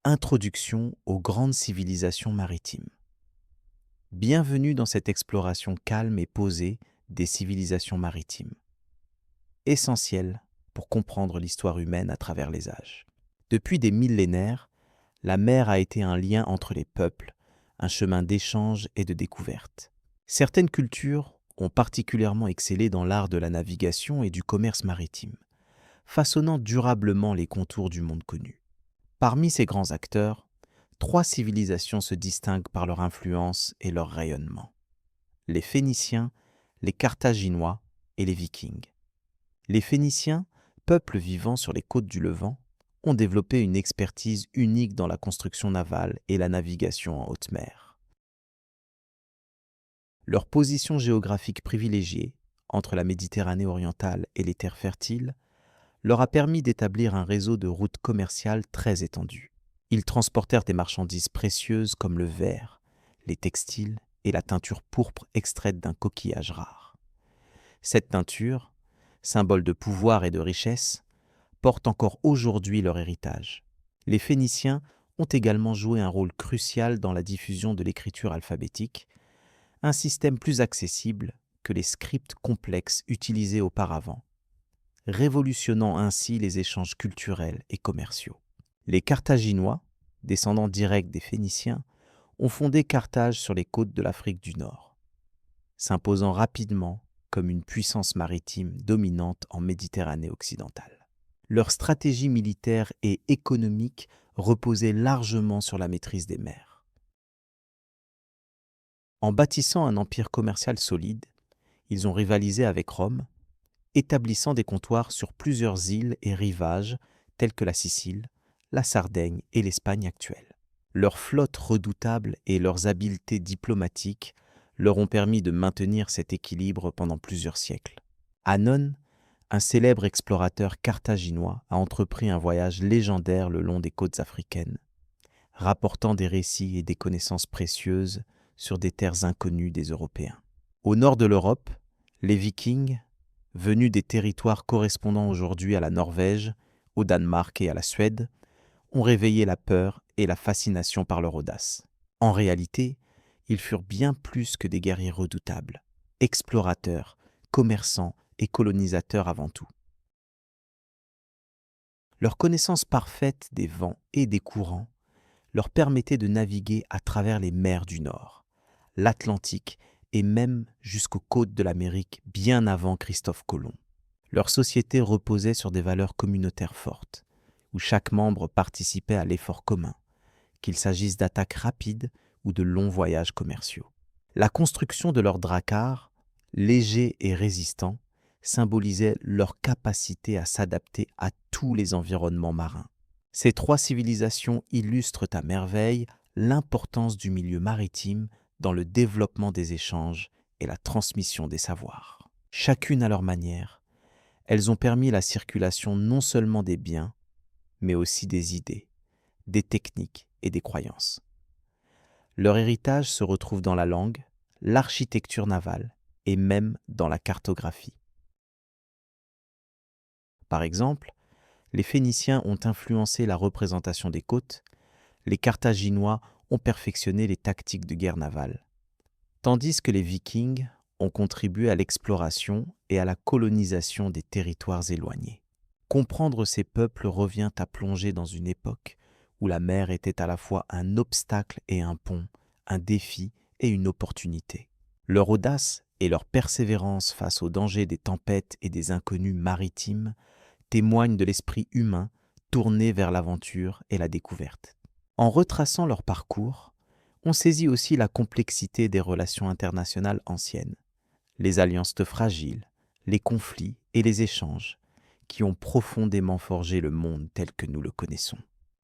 Introduction aux grandes civilisations maritimes. Bienvenue dans cette exploration calme et posée des civilisations maritimes, essentielle pour comprendre l'histoire humaine à travers les âges. Depuis des millénaires, la mer a été un lien entre les peuples, un chemin d'échange et de découverte. Certaines cultures ont particulièrement excellé dans l'art de la navigation et du commerce maritime, façonnant durablement les contours du monde connu. Parmi ces grands acteurs, 3 civilisations se distinguent par leur influence et leur rayonnement. Les Phéniciens, les Carthaginois et les Vikings. Les Phéniciens, peuple vivant sur les côtes du Levant, ont développé une expertise unique dans la construction navale et la navigation en haute mer. Leur position géographique privilégiée, entre la Méditerranée orientale et les terres fertiles, leur a permis d'établir un réseau de routes commerciales très étendu. Ils transportèrent des marchandises précieuses comme le verre, les textiles et la teinture pourpre extraite d'un coquillage rare. Cette teinture, symbole de pouvoir et de richesse, porte encore aujourd'hui leur héritage. Les Phéniciens ont également joué un rôle crucial dans la diffusion de l'écriture alphabétique, un système plus accessible que les scripts complexes utilisés auparavant, révolutionnant ainsi les échanges culturels et commerciaux. Les Carthaginois, descendants directs des Phéniciens, ont fondé Carthage sur les côtes de l'Afrique du Nord, s'imposant rapidement comme une puissance maritime dominante en Méditerranée occidentale. Leur stratégie militaire et économique reposait largement sur la maîtrise des mers. En bâtissant un empire commercial solide, ils ont rivalisé avec Rome, établissant des comptoirs sur plusieurs îles et rivages tels que la Sicile, la Sardaigne et l'Espagne actuelle. Leurs flottes redoutables et leurs habiletés diplomatiques leur ont permis de maintenir cet équilibre pendant plusieurs siècles. Hannon, un célèbre explorateur carthaginois, a entrepris un voyage légendaire le long des côtes africaines, rapportant des récits et des connaissances précieuses sur des terres inconnues des Européens. Au nord de l'Europe, les Vikings, venus des territoires correspondant aujourd'hui à la Norvège, au Danemark et à la Suède, ont réveillé la peur et la fascination par leur audace. En réalité, ils furent bien plus que des guerriers redoutables, explorateurs, commerçants et colonisateurs avant tout. Leur connaissance parfaite des vents et des courants leur permettait de naviguer à travers les mers du Nord, l'Atlantique et même jusqu'aux côtes de l'Amérique bien avant Christophe Colomb. Leur société reposait sur des valeurs communautaires fortes, où chaque membre participait à l'effort commun, qu'il s'agisse d'attaques rapides ou de longs voyages commerciaux. La construction de leurs dracars, légers et résistants, symbolisait leur capacité à s'adapter à tous les environnements marins. Ces 3 civilisations illustrent à merveille l'importance du milieu maritime dans le développement des échanges et la transmission des savoirs. Chacune à leur manière, elles ont permis la circulation non seulement des biens, mais aussi des idées, des techniques et des croyances. Leur héritage se retrouve dans la langue, l'architecture navale et même dans la cartographie. Par exemple, les Phéniciens ont influencé la représentation des côtes, les Carthaginois ont perfectionné les tactiques de guerre navale, tandis que les Vikings ont contribué à l'exploration et à la colonisation des territoires éloignés. Comprendre ces peuples revient à plonger dans une époque où la mer était à la fois un obstacle et un pont, un défi et une opportunité. Leur audace et leur persévérance face aux dangers des tempêtes et des inconnus maritimes témoignent de l'esprit humain tourné vers l'aventure et la découverte. En retraçant leur parcours, on saisit aussi la complexité des relations internationales anciennes, les alliances fragiles, les conflits et les échanges qui ont profondément forgé le monde tel que nous le connaissons.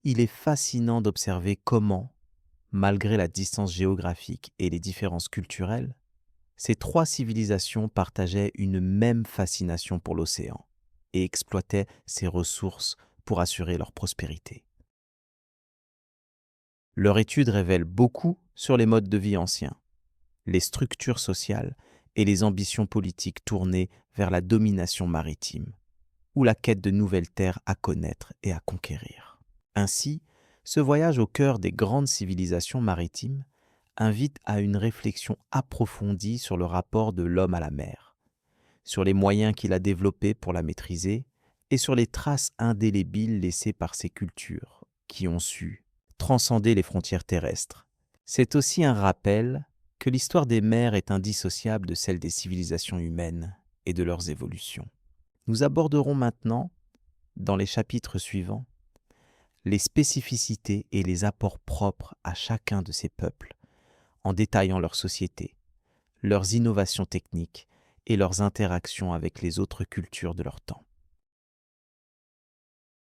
Il est fascinant d'observer comment, malgré la distance géographique et les différences culturelles, ces 3 civilisations partageaient une même fascination pour l'océan et exploitaient ses ressources pour assurer leur prospérité. Leur étude révèle beaucoup sur les modes de vie anciens, les structures sociales et les ambitions politiques tournées vers la domination maritime, ou la quête de nouvelles terres à connaître et à conquérir. Ainsi, Ce voyage au cœur des grandes civilisations maritimes invite à une réflexion approfondie sur le rapport de l'homme à la mer, sur les moyens qu'il a développés pour la maîtriser et sur les traces indélébiles laissées par ces cultures qui ont su transcender les frontières terrestres. C'est aussi un rappel que l'histoire des mers est indissociable de celle des civilisations humaines et de leurs évolutions. Nous aborderons maintenant, dans les chapitres suivants, les spécificités et les apports propres à chacun de ces peuples, en détaillant leur société, leurs innovations techniques et leurs interactions avec les autres cultures de leur temps.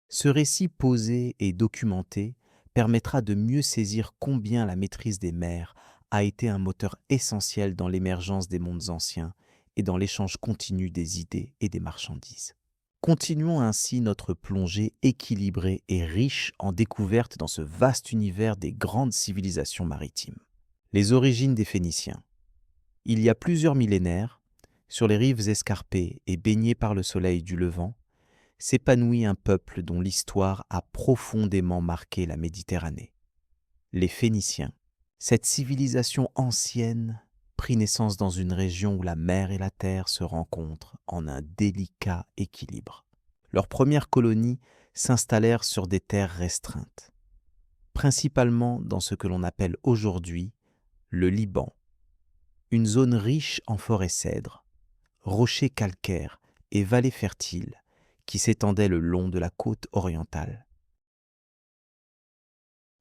Ce récit posé et documenté permettra de mieux saisir combien la maîtrise des mers a été un moteur essentiel dans l'émergence des mondes anciens et dans l'échange continu des idées et des marchandises. Continuons ainsi notre plongée équilibrée et riche en découvertes dans ce vaste univers des grandes civilisations maritimes. Les origines des Phéniciens. Il y a plusieurs millénaires, sur les rives escarpées et baignées par le soleil du Levant, s'épanouit un peuple dont l'histoire a profondément marqué la Méditerranée. Les Phéniciens. Cette civilisation ancienne prit naissance dans une région où la mer et la terre se rencontrent en un délicat équilibre. Leurs premières colonies s'installèrent sur des terres restreintes, principalement dans ce que l'on appelle aujourd'hui le Liban, une zone riche en forêts cèdres, rochers calcaires et vallées fertiles qui s'étendaient le long de la côte orientale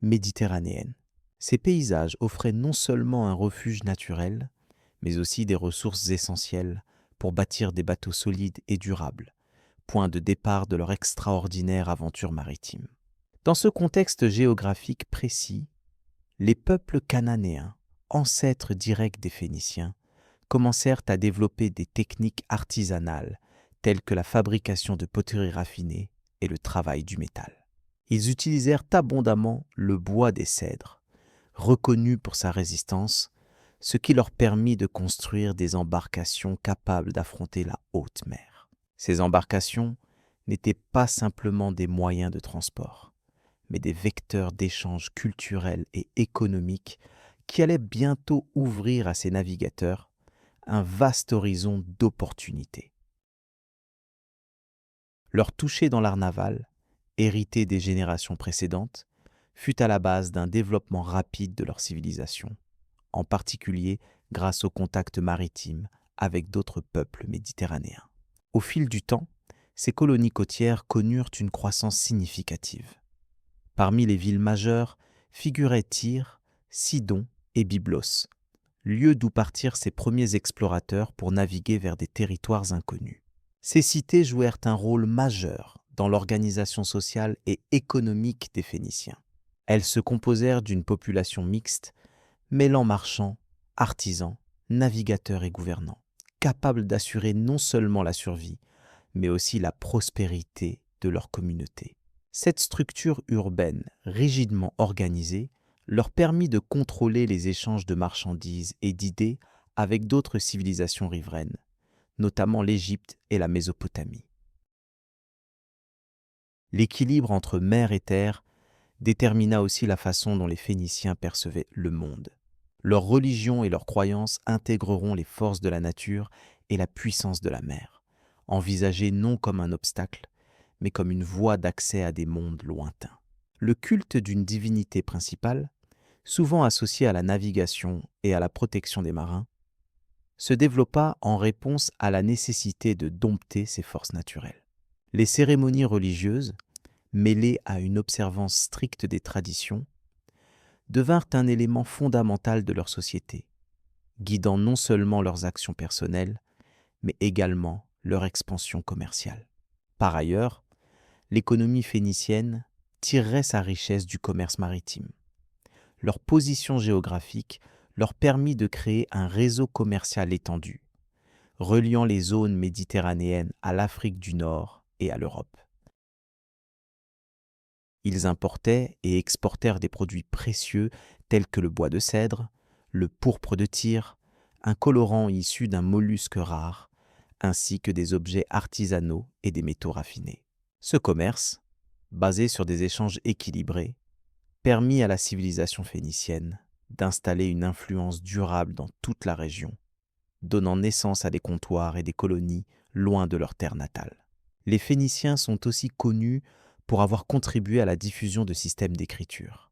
méditerranéenne. Ces paysages offraient non seulement un refuge naturel, mais aussi des ressources essentielles pour bâtir des bateaux solides et durables, point de départ de leur extraordinaire aventure maritime. Dans ce contexte géographique précis, les peuples cananéens, ancêtres directs des Phéniciens, commencèrent à développer des techniques artisanales telles que la fabrication de poteries raffinées et le travail du métal. Ils utilisèrent abondamment le bois des cèdres, reconnu pour sa résistance, ce qui leur permit de construire des embarcations capables d'affronter la haute mer. Ces embarcations n'étaient pas simplement des moyens de transport, mais des vecteurs d'échanges culturels et économiques qui allaient bientôt ouvrir à ces navigateurs un vaste horizon d'opportunités. Leur toucher dans l'art naval, hérité des générations précédentes, fut à la base d'un développement rapide de leur civilisation, en particulier grâce au contact maritime avec d'autres peuples méditerranéens. Au fil du temps, ces colonies côtières connurent une croissance significative. Parmi les villes majeures figuraient Tyr, Sidon et Byblos, lieux d'où partirent ces premiers explorateurs pour naviguer vers des territoires inconnus. Ces cités jouèrent un rôle majeur dans l'organisation sociale et économique des Phéniciens. Elles se composèrent d'une population mixte, mêlant marchands, artisans, navigateurs et gouvernants, capables d'assurer non seulement la survie, mais aussi la prospérité de leur communauté. Cette structure urbaine rigidement organisée leur permit de contrôler les échanges de marchandises et d'idées avec d'autres civilisations riveraines, notamment l'Égypte et la Mésopotamie. L'équilibre entre mer et terre détermina aussi la façon dont les Phéniciens percevaient le monde. Leur religion et leurs croyances intégreront les forces de la nature et la puissance de la mer, envisagées non comme un obstacle, mais comme une voie d'accès à des mondes lointains. Le culte d'une divinité principale, souvent associé à la navigation et à la protection des marins, se développa en réponse à la nécessité de dompter ces forces naturelles. Les cérémonies religieuses, mêlées à une observance stricte des traditions, devinrent un élément fondamental de leur société, guidant non seulement leurs actions personnelles, mais également leur expansion commerciale. Par ailleurs, l'économie phénicienne tirerait sa richesse du commerce maritime. Leur position géographique leur permit de créer un réseau commercial étendu, reliant les zones méditerranéennes à l'Afrique du Nord et à l'Europe. Ils importaient et exportèrent des produits précieux tels que le bois de cèdre, le pourpre de Tyr, un colorant issu d'un mollusque rare, ainsi que des objets artisanaux et des métaux raffinés. Ce commerce, basé sur des échanges équilibrés, permit à la civilisation phénicienne d'installer une influence durable dans toute la région, donnant naissance à des comptoirs et des colonies loin de leur terre natale. Les Phéniciens sont aussi connus pour avoir contribué à la diffusion de systèmes d'écriture.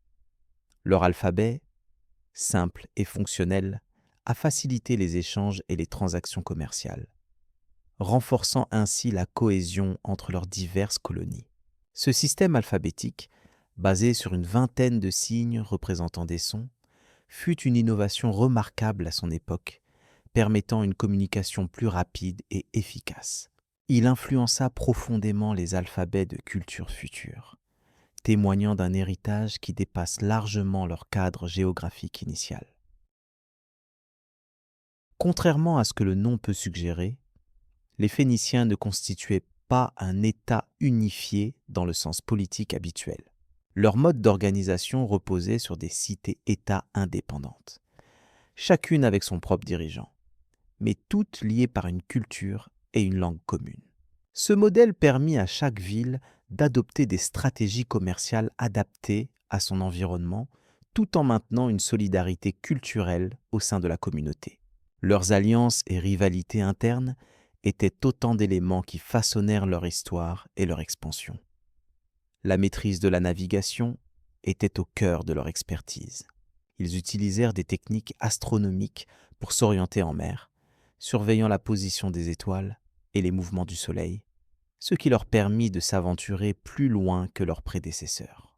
Leur alphabet, simple et fonctionnel, a facilité les échanges et les transactions commerciales, renforçant ainsi la cohésion entre leurs diverses colonies. Ce système alphabétique, basé sur une vingtaine de signes représentant des sons, fut une innovation remarquable à son époque, permettant une communication plus rapide et efficace. Il influença profondément les alphabets de cultures futures, témoignant d'un héritage qui dépasse largement leur cadre géographique initial. Contrairement à ce que le nom peut suggérer, les Phéniciens ne constituaient pas un État unifié dans le sens politique habituel. Leur mode d'organisation reposait sur des cités-États indépendantes, chacune avec son propre dirigeant, mais toutes liées par une culture et une langue commune. Ce modèle permit à chaque ville d'adopter des stratégies commerciales adaptées à son environnement, tout en maintenant une solidarité culturelle au sein de la communauté. Leurs alliances et rivalités internes étaient autant d'éléments qui façonnèrent leur histoire et leur expansion. La maîtrise de la navigation était au cœur de leur expertise. Ils utilisèrent des techniques astronomiques pour s'orienter en mer, surveillant la position des étoiles et les mouvements du soleil, ce qui leur permit de s'aventurer plus loin que leurs prédécesseurs.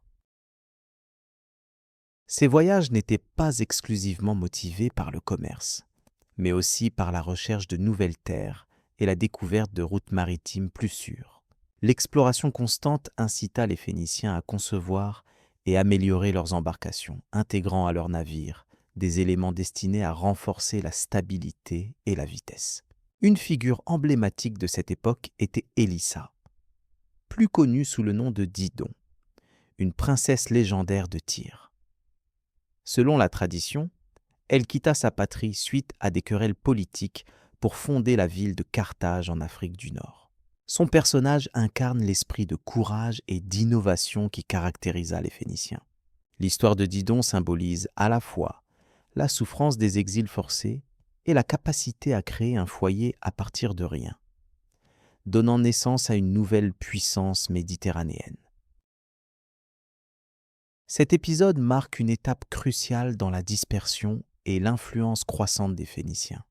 Ces voyages n'étaient pas exclusivement motivés par le commerce, mais aussi par la recherche de nouvelles terres et la découverte de routes maritimes plus sûres. L'exploration constante incita les Phéniciens à concevoir et améliorer leurs embarcations, intégrant à leurs navires des éléments destinés à renforcer la stabilité et la vitesse. Une figure emblématique de cette époque était Élissa, plus connue sous le nom de Didon, une princesse légendaire de Tyr. Selon la tradition, elle quitta sa patrie suite à des querelles politiques pour fonder la ville de Carthage en Afrique du Nord. Son personnage incarne l'esprit de courage et d'innovation qui caractérisa les Phéniciens. L'histoire de Didon symbolise à la fois la souffrance des exils forcés et la capacité à créer un foyer à partir de rien, donnant naissance à une nouvelle puissance méditerranéenne. Cet épisode marque une étape cruciale dans la dispersion et l'influence croissante des Phéniciens.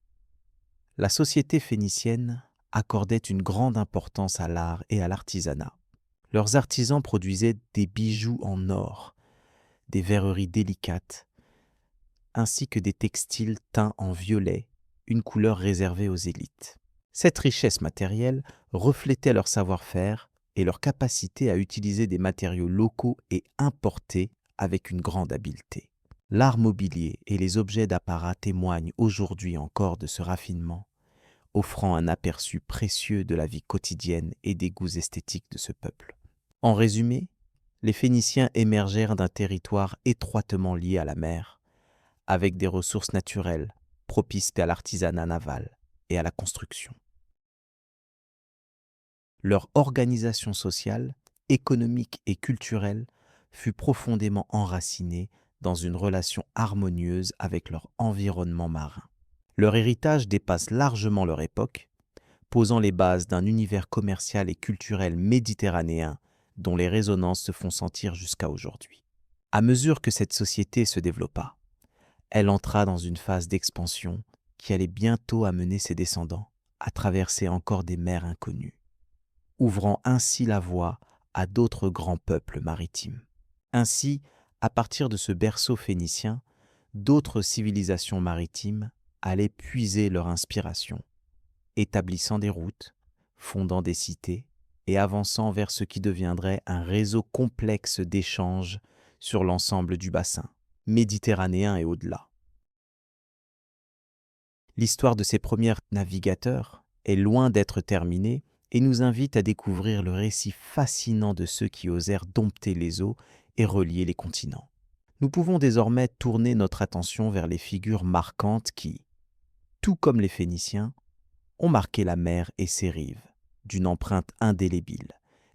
La société phénicienne accordait une grande importance à l'art et à l'artisanat. Leurs artisans produisaient des bijoux en or, des verreries délicates, ainsi que des textiles teints en violet, une couleur réservée aux élites. Cette richesse matérielle reflétait leur savoir-faire et leur capacité à utiliser des matériaux locaux et importés avec une grande habileté. L'art mobilier et les objets d'apparat témoignent aujourd'hui encore de ce raffinement, offrant un aperçu précieux de la vie quotidienne et des goûts esthétiques de ce peuple. En résumé, les Phéniciens émergèrent d'un territoire étroitement lié à la mer, avec des ressources naturelles propices à l'artisanat naval et à la construction. Leur organisation sociale, économique et culturelle fut profondément enracinée dans une relation harmonieuse avec leur environnement marin. Leur héritage dépasse largement leur époque, posant les bases d'un univers commercial et culturel méditerranéen dont les résonances se font sentir jusqu'à aujourd'hui. À mesure que cette société se développa, elle entra dans une phase d'expansion qui allait bientôt amener ses descendants à traverser encore des mers inconnues, ouvrant ainsi la voie à d'autres grands peuples maritimes. Ainsi, à partir de ce berceau phénicien, d'autres civilisations maritimes allaient puiser leur inspiration, établissant des routes, fondant des cités et avançant vers ce qui deviendrait un réseau complexe d'échanges sur l'ensemble du bassin, méditerranéen et au-delà. L'histoire de ces premiers navigateurs est loin d'être terminée et nous invite à découvrir le récit fascinant de ceux qui osèrent dompter les eaux et relier les continents. Nous pouvons désormais tourner notre attention vers les figures marquantes qui, tout comme les Phéniciens, ont marqué la mer et ses rives d'une empreinte indélébile,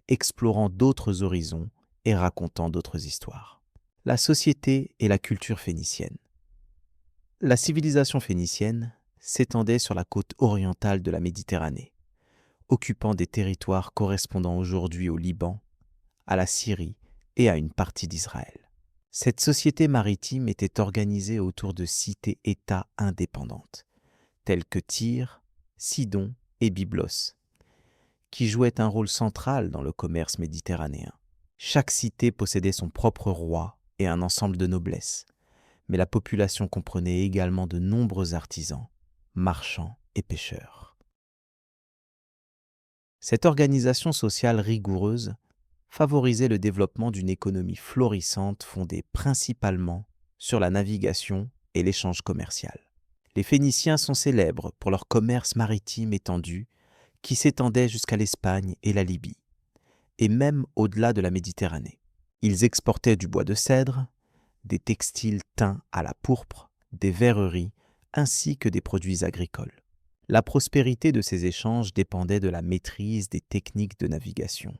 explorant d'autres horizons et racontant d'autres histoires. La société et la culture phénicienne. La civilisation phénicienne s'étendait sur la côte orientale de la Méditerranée, occupant des territoires correspondant aujourd'hui au Liban, à la Syrie et à une partie d'Israël. Cette société maritime était organisée autour de cités-États indépendantes, telles que Tyr, Sidon et Byblos, qui jouaient un rôle central dans le commerce méditerranéen. Chaque cité possédait son propre roi et un ensemble de noblesse, mais la population comprenait également de nombreux artisans, marchands et pêcheurs. Cette organisation sociale rigoureuse favorisait le développement d'une économie florissante fondée principalement sur la navigation et l'échange commercial. Les Phéniciens sont célèbres pour leur commerce maritime étendu qui s'étendait jusqu'à l'Espagne et la Libye, et même au-delà de la Méditerranée. Ils exportaient du bois de cèdre, des textiles teints à la pourpre, des verreries, ainsi que des produits agricoles. La prospérité de ces échanges dépendait de la maîtrise des techniques de navigation,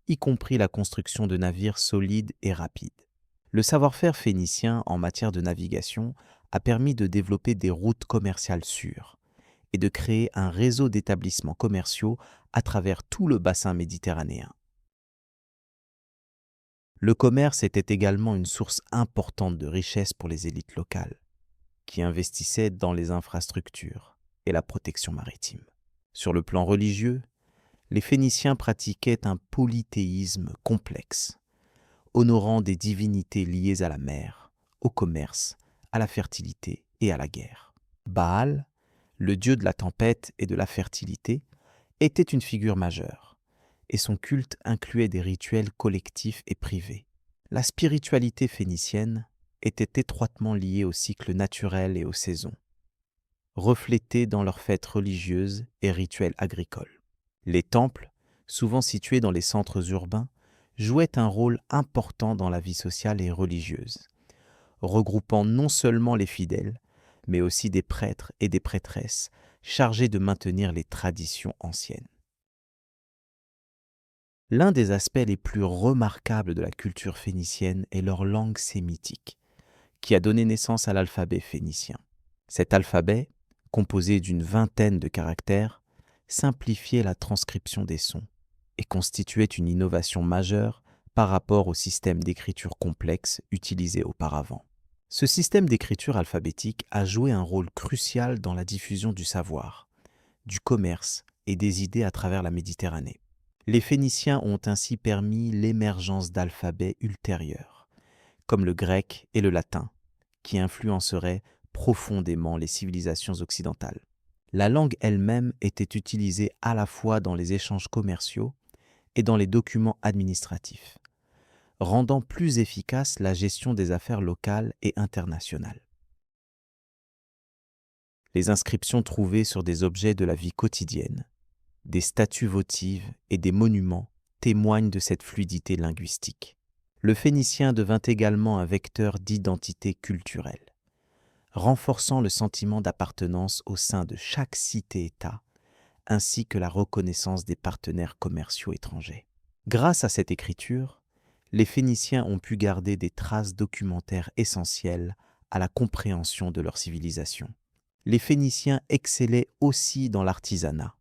y compris la construction de navires solides et rapides. Le savoir-faire phénicien en matière de navigation a permis de développer des routes commerciales sûres et de créer un réseau d'établissements commerciaux à travers tout le bassin méditerranéen. Le commerce était également une source importante de richesse pour les élites locales, qui investissaient dans les infrastructures et la protection maritime. Sur le plan religieux, les Phéniciens pratiquaient un polythéisme complexe, honorant des divinités liées à la mer, au commerce, à la fertilité et à la guerre. Baal, le dieu de la tempête et de la fertilité, était une figure majeure, et son culte incluait des rituels collectifs et privés. La spiritualité phénicienne était étroitement liée au cycle naturel et aux saisons, reflétée dans leurs fêtes religieuses et rituels agricoles. Les temples, souvent situés dans les centres urbains, jouaient un rôle important dans la vie sociale et religieuse, regroupant non seulement les fidèles, mais aussi des prêtres et des prêtresses chargés de maintenir les traditions anciennes. L'un des aspects les plus remarquables de la culture phénicienne est leur langue sémitique, qui a donné naissance à l'alphabet phénicien. Cet alphabet, composé d'une vingtaine de caractères, simplifiait la transcription des sons et constituait une innovation majeure par rapport au système d'écriture complexe utilisé auparavant. Ce système d'écriture alphabétique a joué un rôle crucial dans la diffusion du savoir, du commerce et des idées à travers la Méditerranée. Les Phéniciens ont ainsi permis l'émergence d'alphabets ultérieurs, comme le grec et le latin, qui influenceraient profondément les civilisations occidentales. La langue elle-même était utilisée à la fois dans les échanges commerciaux et dans les documents administratifs, rendant plus efficace la gestion des affaires locales et internationales. Les inscriptions trouvées sur des objets de la vie quotidienne, des statues votives et des monuments témoignent de cette fluidité linguistique. Le phénicien devint également un vecteur d'identité culturelle, renforçant le sentiment d'appartenance au sein de chaque cité-État, ainsi que la reconnaissance des partenaires commerciaux étrangers. Grâce à cette écriture, les Phéniciens ont pu garder des traces documentaires essentielles à la compréhension de leur civilisation. Les Phéniciens excellaient aussi dans l'artisanat,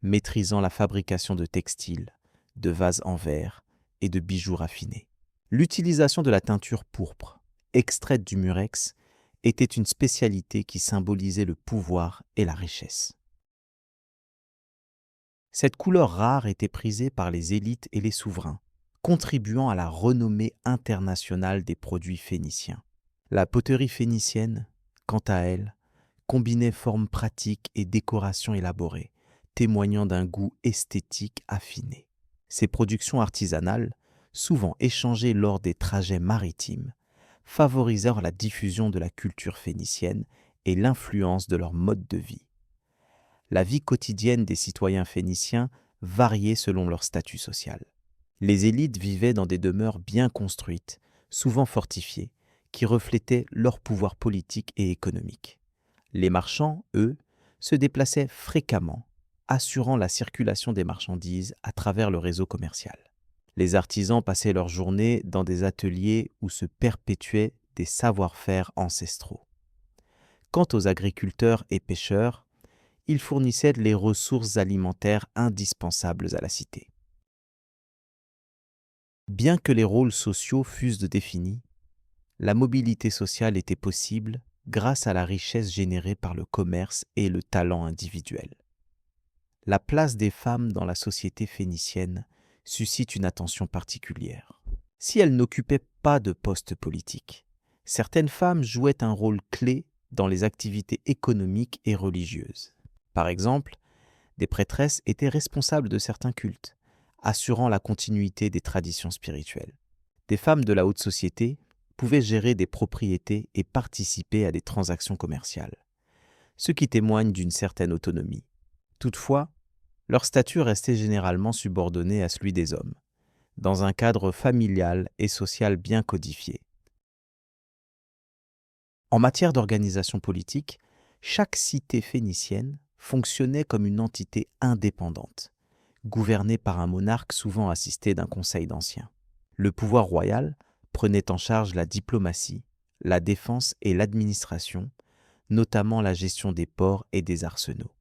maîtrisant la fabrication de textiles, de vases en verre et de bijoux raffinés. L'utilisation de la teinture pourpre, extraite du murex, était une spécialité qui symbolisait le pouvoir et la richesse. Cette couleur rare était prisée par les élites et les souverains, contribuant à la renommée internationale des produits phéniciens. La poterie phénicienne, quant à elle, combinait formes pratiques et décorations élaborées, témoignant d'un goût esthétique affiné. Ces productions artisanales, souvent échangées lors des trajets maritimes, favorisèrent la diffusion de la culture phénicienne et l'influence de leur mode de vie. La vie quotidienne des citoyens phéniciens variait selon leur statut social. Les élites vivaient dans des demeures bien construites, souvent fortifiées, qui reflétaient leur pouvoir politique et économique. Les marchands, eux, se déplaçaient fréquemment, assurant la circulation des marchandises à travers le réseau commercial. Les artisans passaient leur journée dans des ateliers où se perpétuaient des savoir-faire ancestraux. Quant aux agriculteurs et pêcheurs, ils fournissaient les ressources alimentaires indispensables à la cité. Bien que les rôles sociaux fussent définis, la mobilité sociale était possible grâce à la richesse générée par le commerce et le talent individuel. La place des femmes dans la société phénicienne suscite une attention particulière. Si elles n'occupaient pas de poste politique, certaines femmes jouaient un rôle clé dans les activités économiques et religieuses. Par exemple, des prêtresses étaient responsables de certains cultes, assurant la continuité des traditions spirituelles. Des femmes de la haute société pouvaient gérer des propriétés et participer à des transactions commerciales, ce qui témoigne d'une certaine autonomie. Toutefois, leur statut restait généralement subordonné à celui des hommes, dans un cadre familial et social bien codifié. En matière d'organisation politique, chaque cité phénicienne fonctionnait comme une entité indépendante, gouvernée par un monarque souvent assisté d'un conseil d'anciens. Le pouvoir royal prenait en charge la diplomatie, la défense et l'administration, notamment la gestion des ports et des arsenaux.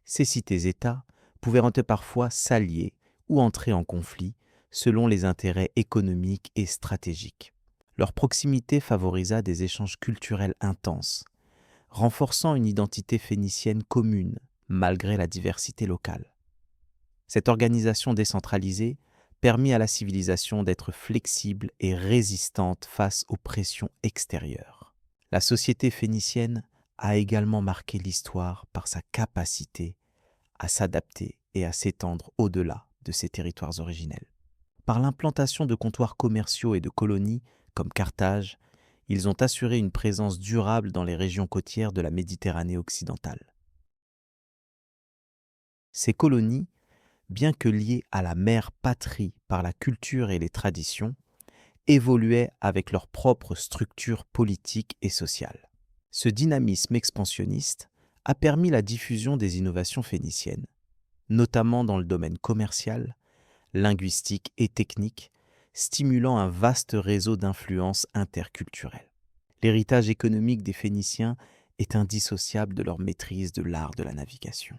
Ces cités-États pouvaient parfois s'allier ou entrer en conflit selon les intérêts économiques et stratégiques. Leur proximité favorisa des échanges culturels intenses, renforçant une identité phénicienne commune malgré la diversité locale. Cette organisation décentralisée permit à la civilisation d'être flexible et résistante face aux pressions extérieures. La société phénicienne a également marqué l'histoire par sa capacité à s'adapter et à s'étendre au-delà de ses territoires originels. Par l'implantation de comptoirs commerciaux et de colonies comme Carthage, ils ont assuré une présence durable dans les régions côtières de la Méditerranée occidentale. Ces colonies, bien que liées à la mère patrie par la culture et les traditions, évoluaient avec leur propre structure politique et sociale. Ce dynamisme expansionniste a permis la diffusion des innovations phéniciennes, notamment dans le domaine commercial, linguistique et technique, stimulant un vaste réseau d'influences interculturelles. L'héritage économique des Phéniciens est indissociable de leur maîtrise de l'art de la navigation.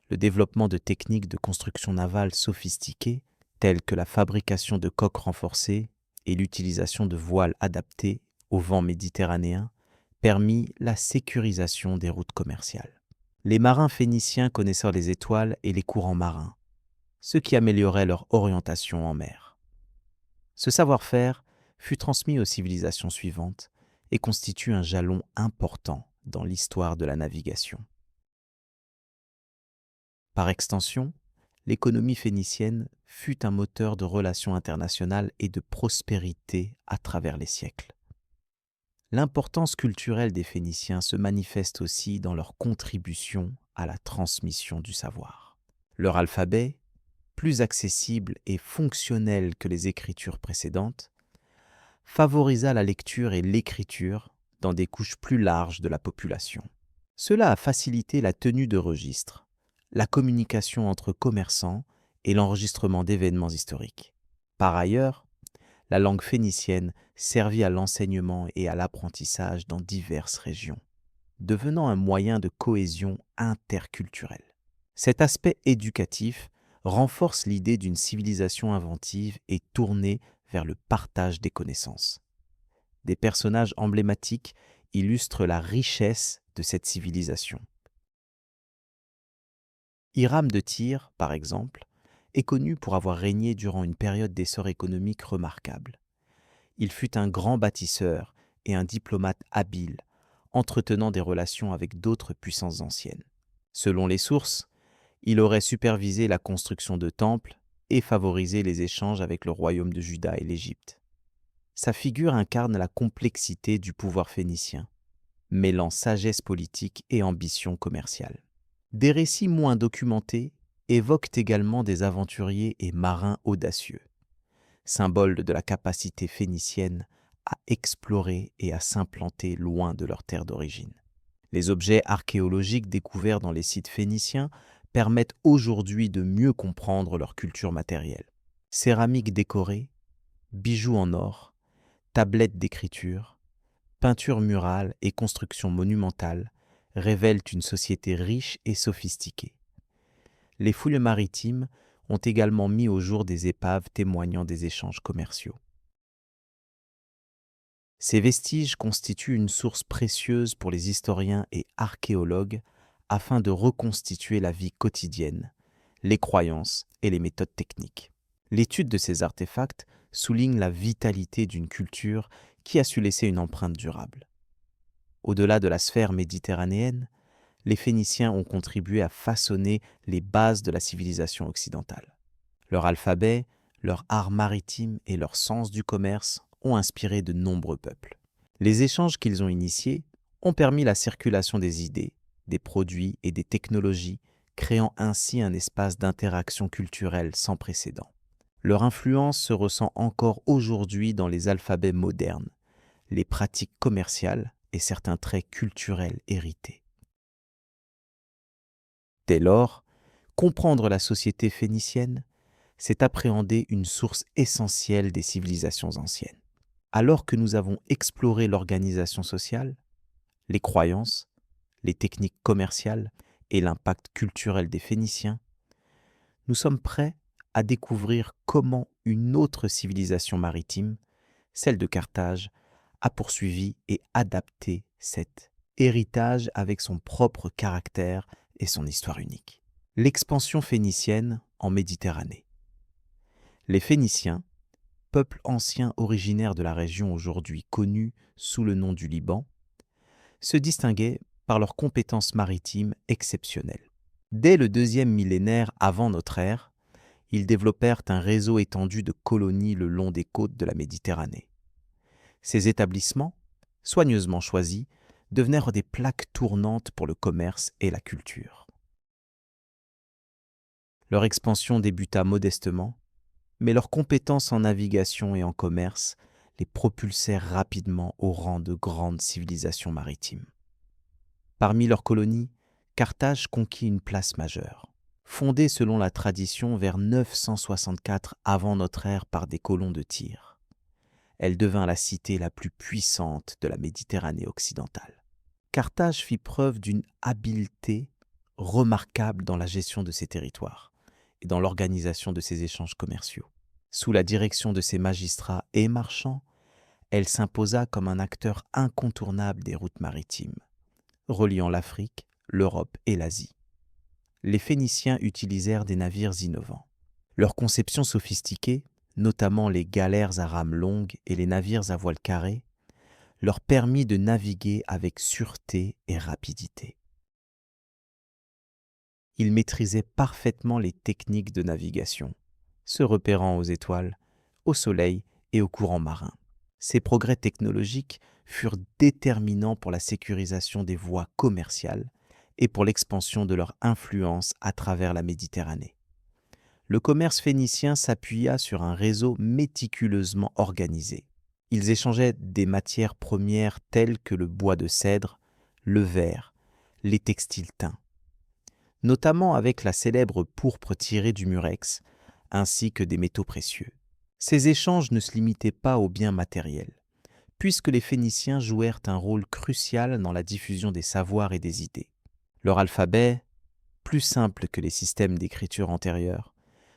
Le développement de techniques de construction navale sophistiquées, telles que la fabrication de coques renforcées et l'utilisation de voiles adaptées au vent méditerranéen, permit la sécurisation des routes commerciales. Les marins phéniciens connaissaient les étoiles et les courants marins, ce qui améliorait leur orientation en mer. Ce savoir-faire fut transmis aux civilisations suivantes et constitue un jalon important dans l'histoire de la navigation. Par extension, l'économie phénicienne fut un moteur de relations internationales et de prospérité à travers les siècles. L'importance culturelle des Phéniciens se manifeste aussi dans leur contribution à la transmission du savoir. Leur alphabet, plus accessible et fonctionnel que les écritures précédentes, favorisa la lecture et l'écriture dans des couches plus larges de la population. Cela a facilité la tenue de registres, la communication entre commerçants et l'enregistrement d'événements historiques. Par ailleurs, la langue phénicienne servit à l'enseignement et à l'apprentissage dans diverses régions, devenant un moyen de cohésion interculturelle. Cet aspect éducatif renforce l'idée d'une civilisation inventive et tournée vers le partage des connaissances. Des personnages emblématiques illustrent la richesse de cette civilisation. Hiram de Tyr, par exemple, est connu pour avoir régné durant une période d'essor économique remarquable. Il fut un grand bâtisseur et un diplomate habile, entretenant des relations avec d'autres puissances anciennes. Selon les sources, il aurait supervisé la construction de temples et favorisé les échanges avec le royaume de Juda et l'Égypte. Sa figure incarne la complexité du pouvoir phénicien, mêlant sagesse politique et ambition commerciale. Des récits moins documentés évoquent également des aventuriers et marins audacieux, symbole de la capacité phénicienne à explorer et à s'implanter loin de leur terre d'origine. Les objets archéologiques découverts dans les sites phéniciens permettent aujourd'hui de mieux comprendre leur culture matérielle. Céramique décorée, bijoux en or, tablettes d'écriture, peintures murales et constructions monumentales révèlent une société riche et sophistiquée. Les fouilles maritimes ont également mis au jour des épaves témoignant des échanges commerciaux. Ces vestiges constituent une source précieuse pour les historiens et archéologues afin de reconstituer la vie quotidienne, les croyances et les méthodes techniques. L'étude de ces artefacts souligne la vitalité d'une culture qui a su laisser une empreinte durable. Au-delà de la sphère méditerranéenne, les Phéniciens ont contribué à façonner les bases de la civilisation occidentale. Leur alphabet, leur art maritime et leur sens du commerce ont inspiré de nombreux peuples. Les échanges qu'ils ont initiés ont permis la circulation des idées, des produits et des technologies, créant ainsi un espace d'interaction culturelle sans précédent. Leur influence se ressent encore aujourd'hui dans les alphabets modernes, les pratiques commerciales et certains traits culturels hérités. Dès lors, comprendre la société phénicienne, c'est appréhender une source essentielle des civilisations anciennes. Alors que nous avons exploré l'organisation sociale, les croyances, les techniques commerciales et l'impact culturel des Phéniciens, nous sommes prêts à découvrir comment une autre civilisation maritime, celle de Carthage, a poursuivi et adapté cet héritage avec son propre caractère et son histoire unique. L'expansion phénicienne en Méditerranée. Les Phéniciens, peuple ancien originaire de la région aujourd'hui connue sous le nom du Liban, se distinguaient par leurs compétences maritimes exceptionnelles. Dès le 2e millénaire avant notre ère, ils développèrent un réseau étendu de colonies le long des côtes de la Méditerranée. Ces établissements, soigneusement choisis, devinrent des plaques tournantes pour le commerce et la culture. Leur expansion débuta modestement, mais leurs compétences en navigation et en commerce les propulsèrent rapidement au rang de grandes civilisations maritimes. Parmi leurs colonies, Carthage conquit une place majeure. Fondée selon la tradition vers 964 avant notre ère par des colons de Tyr, elle devint la cité la plus puissante de la Méditerranée occidentale. Carthage fit preuve d'une habileté remarquable dans la gestion de ses territoires et dans l'organisation de ses échanges commerciaux. Sous la direction de ses magistrats et marchands, elle s'imposa comme un acteur incontournable des routes maritimes, reliant l'Afrique, l'Europe et l'Asie. Les Phéniciens utilisèrent des navires innovants. Leur conception sophistiquée, notamment les galères à rames longues et les navires à voile carré, leur permit de naviguer avec sûreté et rapidité. Ils maîtrisaient parfaitement les techniques de navigation, se repérant aux étoiles, au soleil et aux courants marins. Ces progrès technologiques furent déterminants pour la sécurisation des voies commerciales et pour l'expansion de leur influence à travers la Méditerranée. Le commerce phénicien s'appuya sur un réseau méticuleusement organisé. Ils échangeaient des matières premières telles que le bois de cèdre, le verre, les textiles teints, notamment avec la célèbre pourpre tirée du murex, ainsi que des métaux précieux. Ces échanges ne se limitaient pas aux biens matériels, puisque les Phéniciens jouèrent un rôle crucial dans la diffusion des savoirs et des idées. Leur alphabet, plus simple que les systèmes d'écriture antérieurs,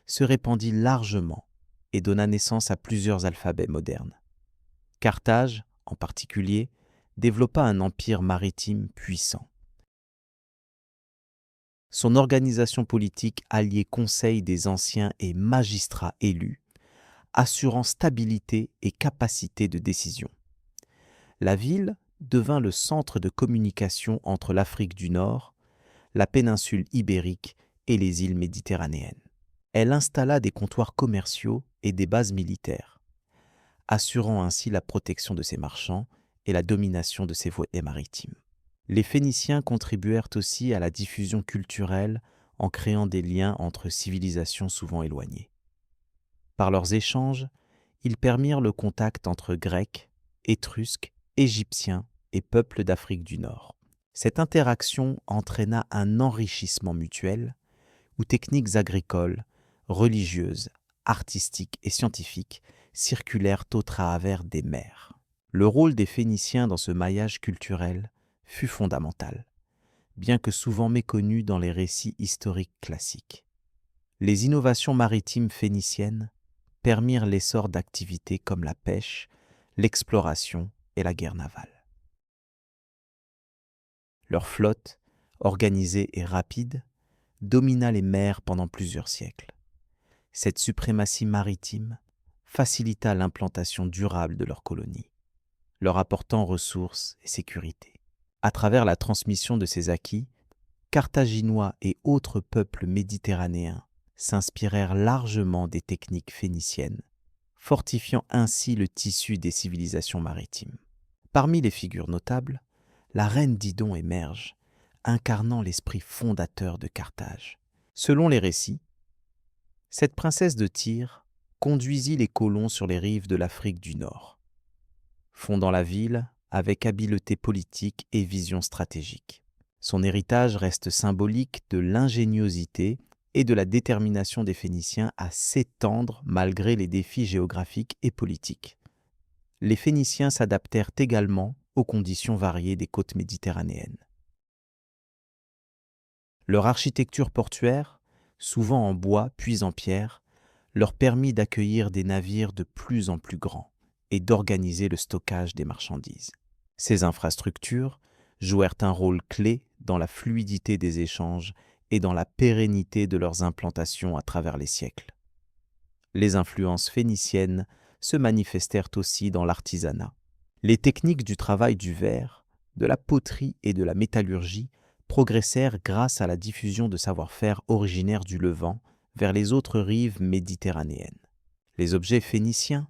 se répandit largement et donna naissance à plusieurs alphabets modernes. Carthage, en particulier, développa un empire maritime puissant. Son organisation politique alliait conseil des anciens et magistrats élus, assurant stabilité et capacité de décision. La ville devint le centre de communication entre l'Afrique du Nord, la péninsule ibérique et les îles méditerranéennes. Elle installa des comptoirs commerciaux et des bases militaires, assurant ainsi la protection de ses marchands et la domination de ses voies maritimes. Les Phéniciens contribuèrent aussi à la diffusion culturelle en créant des liens entre civilisations souvent éloignées. Par leurs échanges, ils permirent le contact entre Grecs, Étrusques, Égyptiens et peuples d'Afrique du Nord. Cette interaction entraîna un enrichissement mutuel où techniques agricoles, religieuses, artistiques et scientifiques circulèrent au travers des mers. Le rôle des Phéniciens dans ce maillage culturel fut fondamental, bien que souvent méconnu dans les récits historiques classiques. Les innovations maritimes phéniciennes permirent l'essor d'activités comme la pêche, l'exploration et la guerre navale. Leur flotte, organisée et rapide, domina les mers pendant plusieurs siècles. Cette suprématie maritime facilita l'implantation durable de leurs colonies, leur apportant ressources et sécurité. À travers la transmission de ces acquis, Carthaginois et autres peuples méditerranéens s'inspirèrent largement des techniques phéniciennes, fortifiant ainsi le tissu des civilisations maritimes. Parmi les figures notables, la reine Didon émerge, incarnant l'esprit fondateur de Carthage. Selon les récits, cette princesse de Tyr conduisit les colons sur les rives de l'Afrique du Nord, fondant la ville avec habileté politique et vision stratégique. Son héritage reste symbolique de l'ingéniosité et de la détermination des Phéniciens à s'étendre malgré les défis géographiques et politiques. Les Phéniciens s'adaptèrent également aux conditions variées des côtes méditerranéennes. Leur architecture portuaire, souvent en bois puis en pierre, leur permit d'accueillir des navires de plus en plus grands et d'organiser le stockage des marchandises. Ces infrastructures jouèrent un rôle clé dans la fluidité des échanges et dans la pérennité de leurs implantations à travers les siècles. Les influences phéniciennes se manifestèrent aussi dans l'artisanat. Les techniques du travail du verre, de la poterie et de la métallurgie progressèrent grâce à la diffusion de savoir-faire originaires du Levant vers les autres rives méditerranéennes. Les objets phéniciens,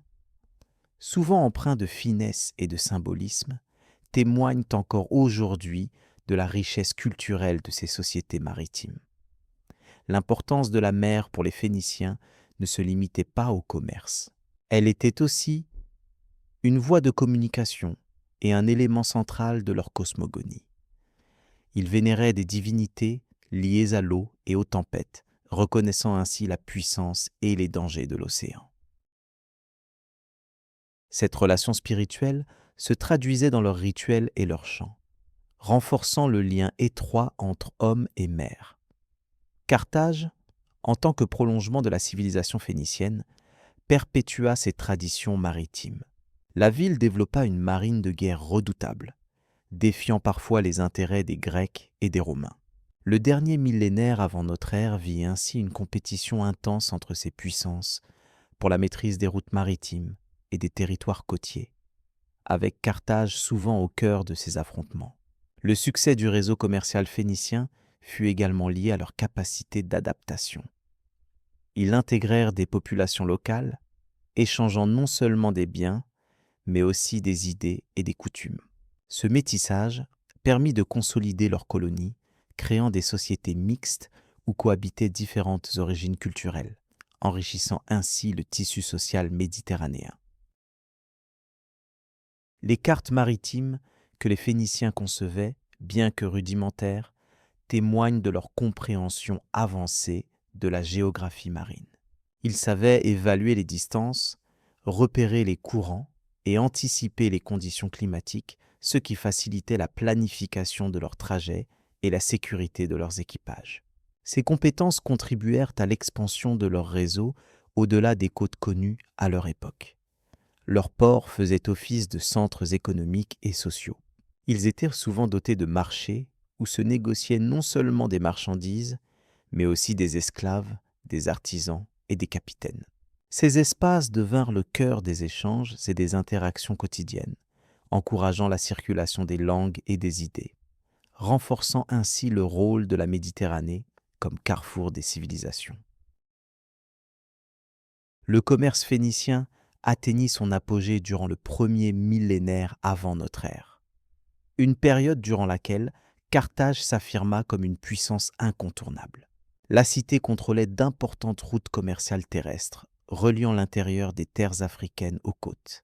souvent empreints de finesse et de symbolisme, témoignent encore aujourd'hui de la richesse culturelle de ces sociétés maritimes. L'importance de la mer pour les Phéniciens ne se limitait pas au commerce. Elle était aussi une voie de communication et un élément central de leur cosmogonie. Ils vénéraient des divinités liées à l'eau et aux tempêtes, reconnaissant ainsi la puissance et les dangers de l'océan. Cette relation spirituelle se traduisait dans leurs rituels et leurs chants, renforçant le lien étroit entre hommes et mer. Carthage, en tant que prolongement de la civilisation phénicienne, perpétua ses traditions maritimes. La ville développa une marine de guerre redoutable, défiant parfois les intérêts des Grecs et des Romains. Le dernier millénaire avant notre ère vit ainsi une compétition intense entre ces puissances pour la maîtrise des routes maritimes et des territoires côtiers, avec Carthage souvent au cœur de ces affrontements. Le succès du réseau commercial phénicien fut également lié à leur capacité d'adaptation. Ils intégrèrent des populations locales, échangeant non seulement des biens, mais aussi des idées et des coutumes. Ce métissage permit de consolider leurs colonies, créant des sociétés mixtes où cohabitaient différentes origines culturelles, enrichissant ainsi le tissu social méditerranéen. Les cartes maritimes que les Phéniciens concevaient, bien que rudimentaires, témoignent de leur compréhension avancée de la géographie marine. Ils savaient évaluer les distances, repérer les courants et anticiper les conditions climatiques, ce qui facilitait la planification de leurs trajets et la sécurité de leurs équipages. Ces compétences contribuèrent à l'expansion de leur réseau au-delà des côtes connues à leur époque. Leurs ports faisaient office de centres économiques et sociaux. Ils étaient souvent dotés de marchés où se négociaient non seulement des marchandises, mais aussi des esclaves, des artisans et des capitaines. Ces espaces devinrent le cœur des échanges et des interactions quotidiennes, encourageant la circulation des langues et des idées, renforçant ainsi le rôle de la Méditerranée comme carrefour des civilisations. Le commerce phénicien atteignit son apogée durant le premier millénaire avant notre ère, une période durant laquelle Carthage s'affirma comme une puissance incontournable. La cité contrôlait d'importantes routes commerciales terrestres, reliant l'intérieur des terres africaines aux côtes,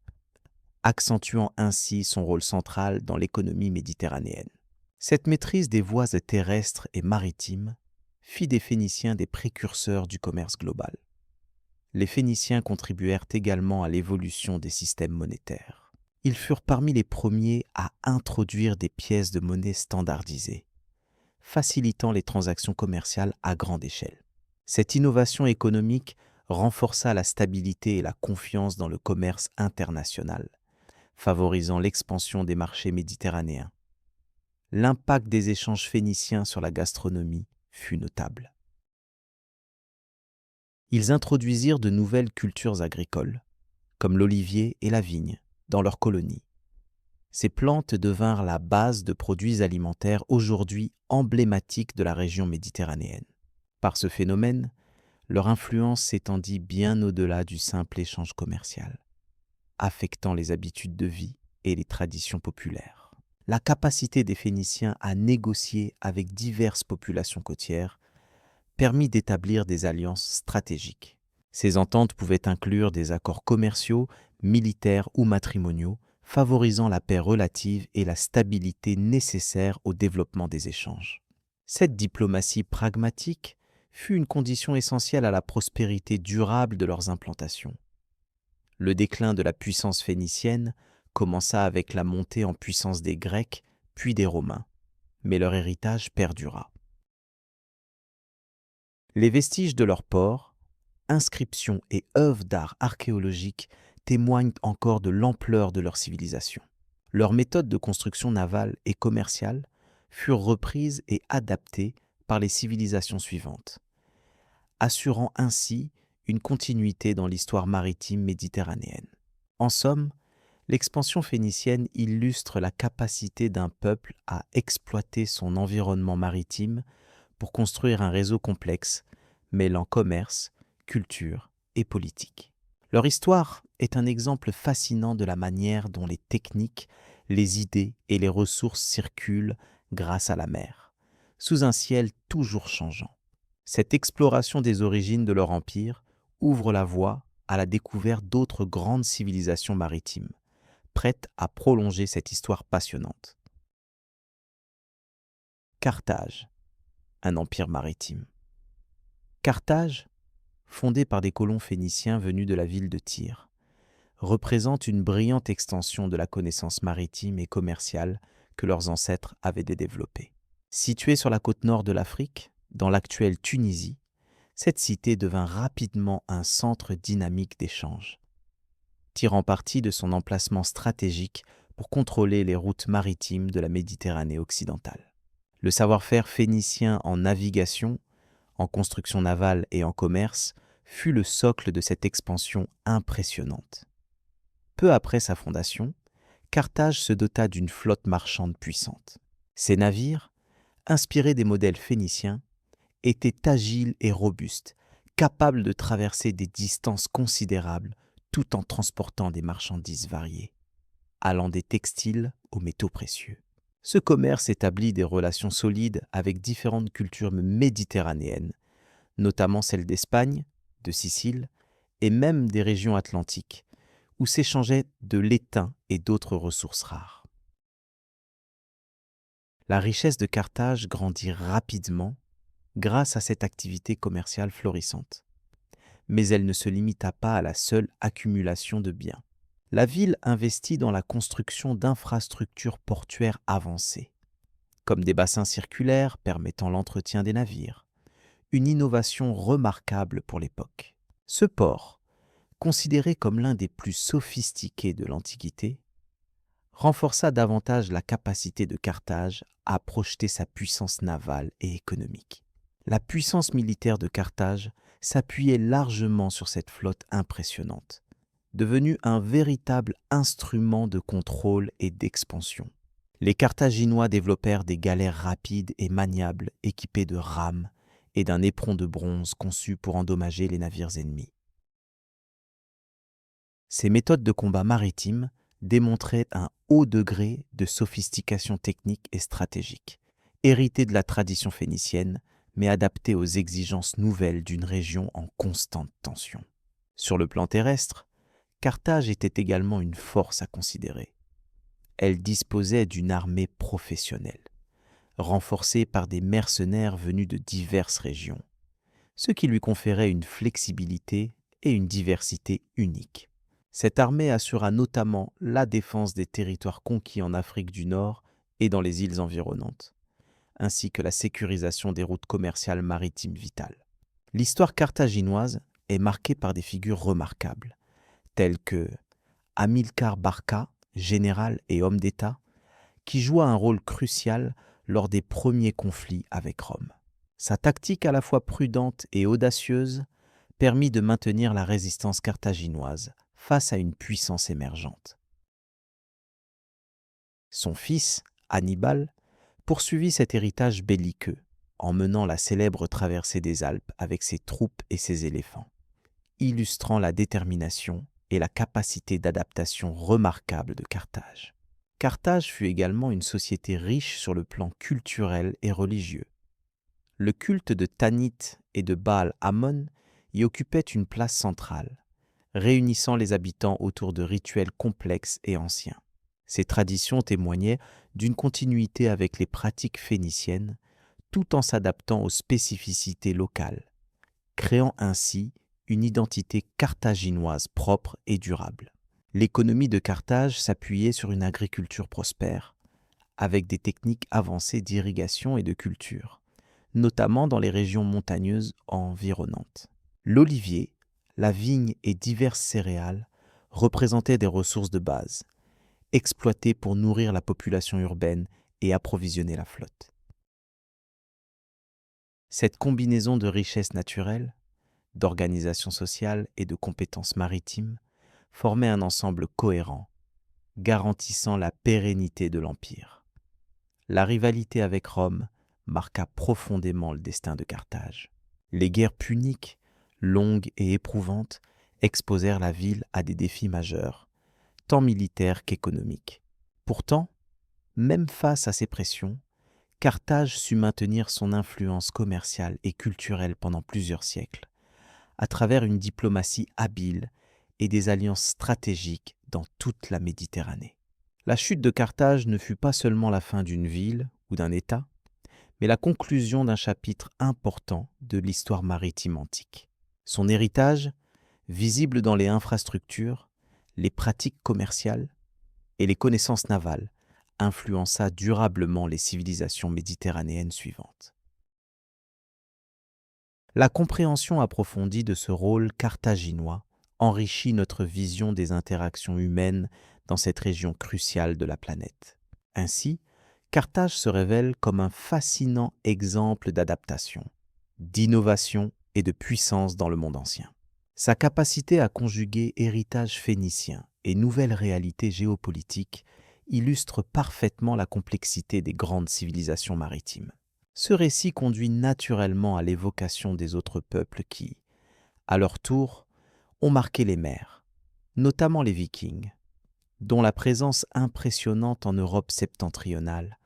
accentuant ainsi son rôle central dans l'économie méditerranéenne. Cette maîtrise des voies terrestres et maritimes fit des Phéniciens des précurseurs du commerce global. les Phéniciens contribuèrent également à l'évolution des systèmes monétaires. Ils furent parmi les premiers à introduire des pièces de monnaie standardisées, facilitant les transactions commerciales à grande échelle. Cette innovation économique renforça la stabilité et la confiance dans le commerce international, favorisant l'expansion des marchés méditerranéens. L'impact des échanges phéniciens sur la gastronomie fut notable. Ils introduisirent de nouvelles cultures agricoles, comme l'olivier et la vigne, dans leurs colonies. Ces plantes devinrent la base de produits alimentaires aujourd'hui emblématiques de la région méditerranéenne. Par ce phénomène, leur influence s'étendit bien au-delà du simple échange commercial, affectant les habitudes de vie et les traditions populaires. La capacité des Phéniciens à négocier avec diverses populations côtières permit d'établir des alliances stratégiques. Ces ententes pouvaient inclure des accords commerciaux, militaires ou matrimoniaux, favorisant la paix relative et la stabilité nécessaires au développement des échanges. Cette diplomatie pragmatique fut une condition essentielle à la prospérité durable de leurs implantations. Le déclin de la puissance phénicienne commença avec la montée en puissance des Grecs puis des Romains, mais leur héritage perdura. Les vestiges de leurs ports, inscriptions et œuvres d'art archéologiques témoignent encore de l'ampleur de leur civilisation. Leurs méthodes de construction navale et commerciale furent reprises et adaptées par les civilisations suivantes, assurant ainsi une continuité dans l'histoire maritime méditerranéenne. En somme, l'expansion phénicienne illustre la capacité d'un peuple à exploiter son environnement maritime pour construire un réseau complexe mêlant commerce, culture et politique. Leur histoire est un exemple fascinant de la manière dont les techniques, les idées et les ressources circulent grâce à la mer, sous un ciel toujours changeant. Cette exploration des origines de leur empire ouvre la voie à la découverte d'autres grandes civilisations maritimes, prêtes à prolonger cette histoire passionnante. Carthage, un empire maritime. Carthage, fondée par des colons phéniciens venus de la ville de Tyr, représente une brillante extension de la connaissance maritime et commerciale que leurs ancêtres avaient développée. Située sur la côte nord de l'Afrique, dans l'actuelle Tunisie, cette cité devint rapidement un centre dynamique d'échanges, tirant parti de son emplacement stratégique pour contrôler les routes maritimes de la Méditerranée occidentale. Le savoir-faire phénicien en navigation, en construction navale et en commerce fut le socle de cette expansion impressionnante. Peu après sa fondation, Carthage se dota d'une flotte marchande puissante. Ses navires, inspirés des modèles phéniciens, étaient agiles et robustes, capables de traverser des distances considérables tout en transportant des marchandises variées, allant des textiles aux métaux précieux. Ce commerce établit des relations solides avec différentes cultures méditerranéennes, notamment celles d'Espagne, de Sicile et même des régions atlantiques, où s'échangeaient de l'étain et d'autres ressources rares. La richesse de Carthage grandit rapidement grâce à cette activité commerciale florissante. Mais elle ne se limita pas à la seule accumulation de biens. La ville investit dans la construction d'infrastructures portuaires avancées, comme des bassins circulaires permettant l'entretien des navires, une innovation remarquable pour l'époque. Ce port, considéré comme l'un des plus sophistiqués de l'Antiquité, renforça davantage la capacité de Carthage à projeter sa puissance navale et économique. La puissance militaire de Carthage s'appuyait largement sur cette flotte impressionnante, devenue un véritable instrument de contrôle et d'expansion. Les Carthaginois développèrent des galères rapides et maniables équipées de rames et d'un éperon de bronze conçu pour endommager les navires ennemis. Ces méthodes de combat maritime démontraient un haut degré de sophistication technique et stratégique, hérité de la tradition phénicienne, mais adapté aux exigences nouvelles d'une région en constante tension. Sur le plan terrestre, Carthage était également une force à considérer. Elle disposait d'une armée professionnelle, renforcée par des mercenaires venus de diverses régions, ce qui lui conférait une flexibilité et une diversité unique. Cette armée assura notamment la défense des territoires conquis en Afrique du Nord et dans les îles environnantes, ainsi que la sécurisation des routes commerciales maritimes vitales. L'histoire carthaginoise est marquée par des figures remarquables, telles que Hamilcar Barca, général et homme d'État, qui joua un rôle crucial lors des premiers conflits avec Rome. Sa tactique à la fois prudente et audacieuse permit de maintenir la résistance carthaginoise face à une puissance émergente. Son fils, Hannibal, poursuivit cet héritage belliqueux en menant la célèbre traversée des Alpes avec ses troupes et ses éléphants, illustrant la détermination et la capacité d'adaptation remarquable de Carthage. Carthage fut également une société riche sur le plan culturel et religieux. Le culte de Tanit et de Baal-Hamon y occupait une place centrale, réunissant les habitants autour de rituels complexes et anciens. Ces traditions témoignaient d'une continuité avec les pratiques phéniciennes, tout en s'adaptant aux spécificités locales, créant ainsi une identité carthaginoise propre et durable. L'économie de Carthage s'appuyait sur une agriculture prospère, avec des techniques avancées d'irrigation et de culture, notamment dans les régions montagneuses environnantes. L'olivier, la vigne et diverses céréales représentaient des ressources de base, exploitées pour nourrir la population urbaine et approvisionner la flotte. Cette combinaison de richesses naturelles, d'organisation sociale et de compétences maritimes formait un ensemble cohérent, garantissant la pérennité de l'Empire. La rivalité avec Rome marqua profondément le destin de Carthage. Les guerres puniques, longues et éprouvantes, exposèrent la ville à des défis majeurs, tant militaires qu'économiques. Pourtant, même face à ces pressions, Carthage sut maintenir son influence commerciale et culturelle pendant plusieurs siècles, à travers une diplomatie habile et des alliances stratégiques dans toute la Méditerranée. La chute de Carthage ne fut pas seulement la fin d'une ville ou d'un État, mais la conclusion d'un chapitre important de l'histoire maritime antique. Son héritage, visible dans les infrastructures, les pratiques commerciales et les connaissances navales, influença durablement les civilisations méditerranéennes suivantes. La compréhension approfondie de ce rôle carthaginois enrichit notre vision des interactions humaines dans cette région cruciale de la planète. Ainsi, Carthage se révèle comme un fascinant exemple d'adaptation, d'innovation et de puissance dans le monde ancien. Sa capacité à conjuguer héritage phénicien et nouvelles réalités géopolitiques illustre parfaitement la complexité des grandes civilisations maritimes. Ce récit conduit naturellement à l'évocation des autres peuples qui, à leur tour, ont marqué les mers, notamment les Vikings, dont la présence impressionnante en Europe septentrionale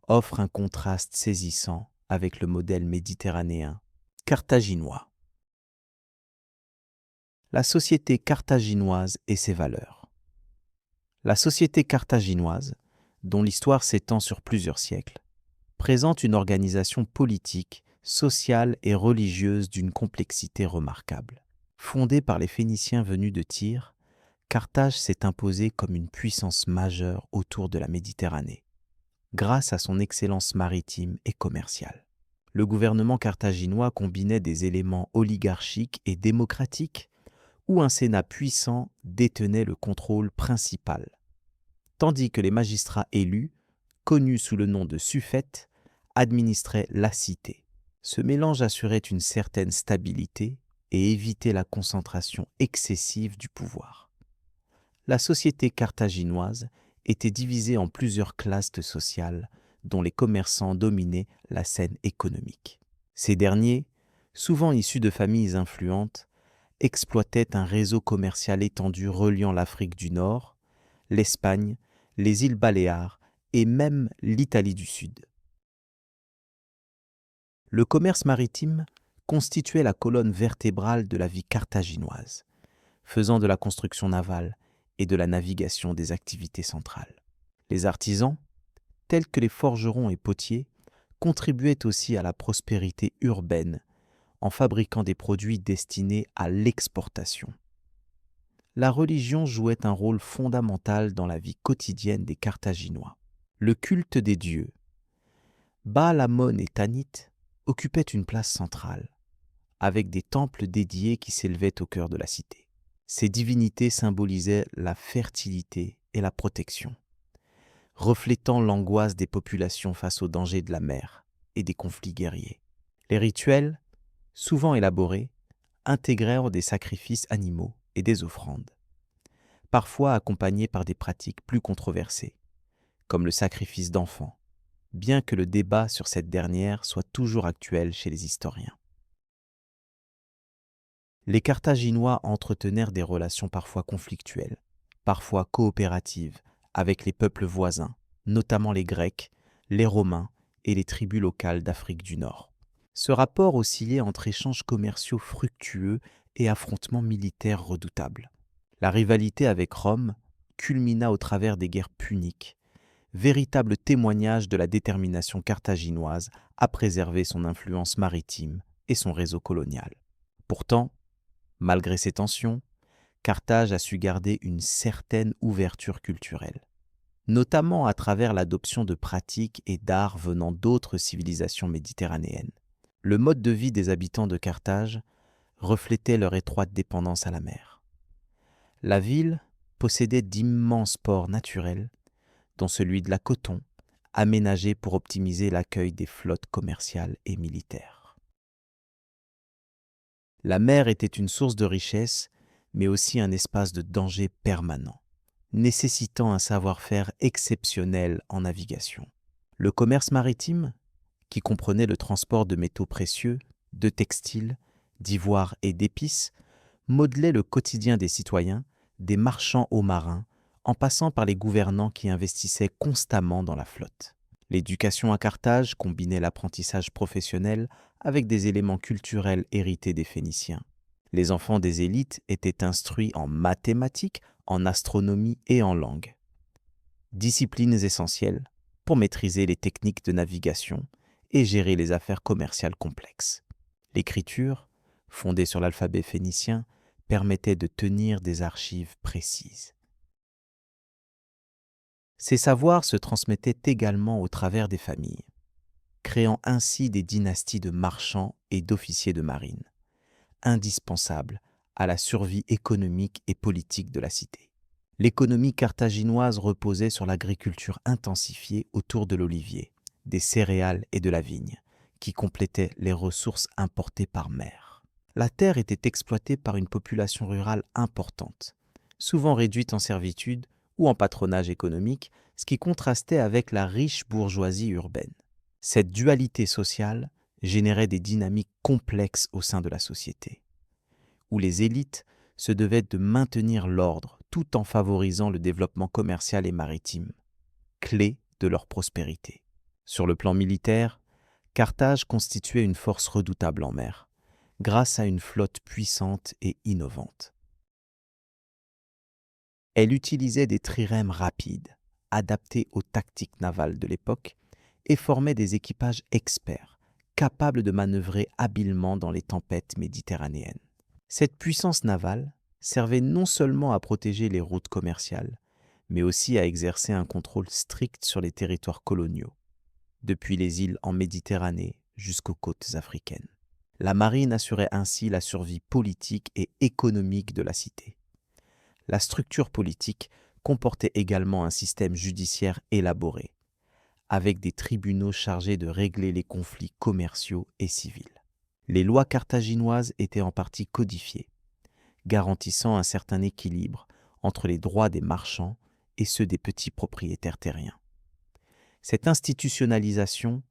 offre un contraste saisissant avec le modèle méditerranéen carthaginois. La société carthaginoise et ses valeurs. La société carthaginoise, dont l'histoire s'étend sur plusieurs siècles, présente une organisation politique, sociale et religieuse d'une complexité remarquable. Fondée par les Phéniciens venus de Tyr, Carthage s'est imposée comme une puissance majeure autour de la Méditerranée, grâce à son excellence maritime et commerciale. Le gouvernement carthaginois combinait des éléments oligarchiques et démocratiques, où un sénat puissant détenait le contrôle principal, tandis que les magistrats élus, connus sous le nom de suffètes, administraient la cité. Ce mélange assurait une certaine stabilité et évitait la concentration excessive du pouvoir. La société carthaginoise était divisée en plusieurs classes sociales dont les commerçants dominaient la scène économique. Ces derniers, souvent issus de familles influentes, exploitaient un réseau commercial étendu reliant l'Afrique du Nord, l'Espagne, les îles Baléares et même l'Italie du Sud. Le commerce maritime constituait la colonne vertébrale de la vie carthaginoise, faisant de la construction navale et de la navigation des activités centrales. Les artisans, tels que les forgerons et potiers, contribuaient aussi à la prospérité urbaine en fabriquant des produits destinés à l'exportation. La religion jouait un rôle fondamental dans la vie quotidienne des Carthaginois. Le culte des dieux, Baal Amon et Tanit, occupait une place centrale, avec des temples dédiés qui s'élevaient au cœur de la cité. Ces divinités symbolisaient la fertilité et la protection, reflétant l'angoisse des populations face aux dangers de la mer et des conflits guerriers. Les rituels, souvent élaborés, intégrèrent des sacrifices animaux et des offrandes, parfois accompagnés par des pratiques plus controversées, comme le sacrifice d'enfants, bien que le débat sur cette dernière soit toujours actuel chez les historiens. Les Carthaginois entretenèrent des relations parfois conflictuelles, parfois coopératives, avec les peuples voisins, notamment les Grecs, les Romains et les tribus locales d'Afrique du Nord. Ce rapport oscillait entre échanges commerciaux fructueux et affrontements militaires redoutables. La rivalité avec Rome culmina au travers des guerres puniques, véritable témoignage de la détermination carthaginoise à préserver son influence maritime et son réseau colonial. Pourtant, malgré ces tensions, Carthage a su garder une certaine ouverture culturelle, notamment à travers l'adoption de pratiques et d'arts venant d'autres civilisations méditerranéennes. Le mode de vie des habitants de Carthage reflétait leur étroite dépendance à la mer. La ville possédait d'immenses ports naturels, dont celui de la Coton, aménagé pour optimiser l'accueil des flottes commerciales et militaires. La mer était une source de richesse, mais aussi un espace de danger permanent, nécessitant un savoir-faire exceptionnel en navigation. Le commerce maritime, qui comprenait le transport de métaux précieux, de textiles, d'ivoire et d'épices, modelait le quotidien des citoyens, des marchands aux marins, en passant par les gouvernants qui investissaient constamment dans la flotte. L'éducation à Carthage combinait l'apprentissage professionnel avec des éléments culturels hérités des Phéniciens. Les enfants des élites étaient instruits en mathématiques, en astronomie et en langue. Disciplines essentielles pour maîtriser les techniques de navigation et gérer les affaires commerciales complexes. L'écriture, fondée sur l'alphabet phénicien, permettait de tenir des archives précises. Ces savoirs se transmettaient également au travers des familles, créant ainsi des dynasties de marchands et d'officiers de marine, indispensables à la survie économique et politique de la cité. L'économie carthaginoise reposait sur l'agriculture intensifiée autour de l'olivier, des céréales et de la vigne, qui complétaient les ressources importées par mer. La terre était exploitée par une population rurale importante, souvent réduite en servitude ou en patronage économique, ce qui contrastait avec la riche bourgeoisie urbaine. Cette dualité sociale générait des dynamiques complexes au sein de la société, où les élites se devaient de maintenir l'ordre tout en favorisant le développement commercial et maritime, clé de leur prospérité. Sur le plan militaire, Carthage constituait une force redoutable en mer, grâce à une flotte puissante et innovante. Elle utilisait des trirèmes rapides, adaptés aux tactiques navales de l'époque, et formait des équipages experts, capables de manœuvrer habilement dans les tempêtes méditerranéennes. Cette puissance navale servait non seulement à protéger les routes commerciales, mais aussi à exercer un contrôle strict sur les territoires coloniaux, depuis les îles en Méditerranée jusqu'aux côtes africaines. La marine assurait ainsi la survie politique et économique de la cité. La structure politique comportait également un système judiciaire élaboré, avec des tribunaux chargés de régler les conflits commerciaux et civils. Les lois carthaginoises étaient en partie codifiées, garantissant un certain équilibre entre les droits des marchands et ceux des petits propriétaires terriens. Cette institutionnalisation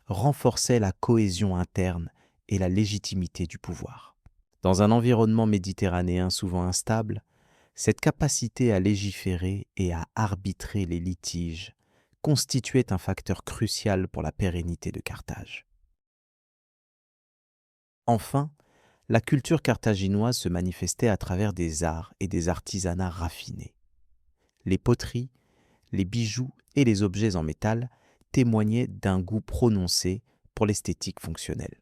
renforçait la cohésion interne et la légitimité du pouvoir. Dans un environnement méditerranéen souvent instable, cette capacité à légiférer et à arbitrer les litiges constituait un facteur crucial pour la pérennité de Carthage. Enfin, la culture carthaginoise se manifestait à travers des arts et des artisanats raffinés. Les poteries, les bijoux et les objets en métal témoignaient d'un goût prononcé pour l'esthétique fonctionnelle.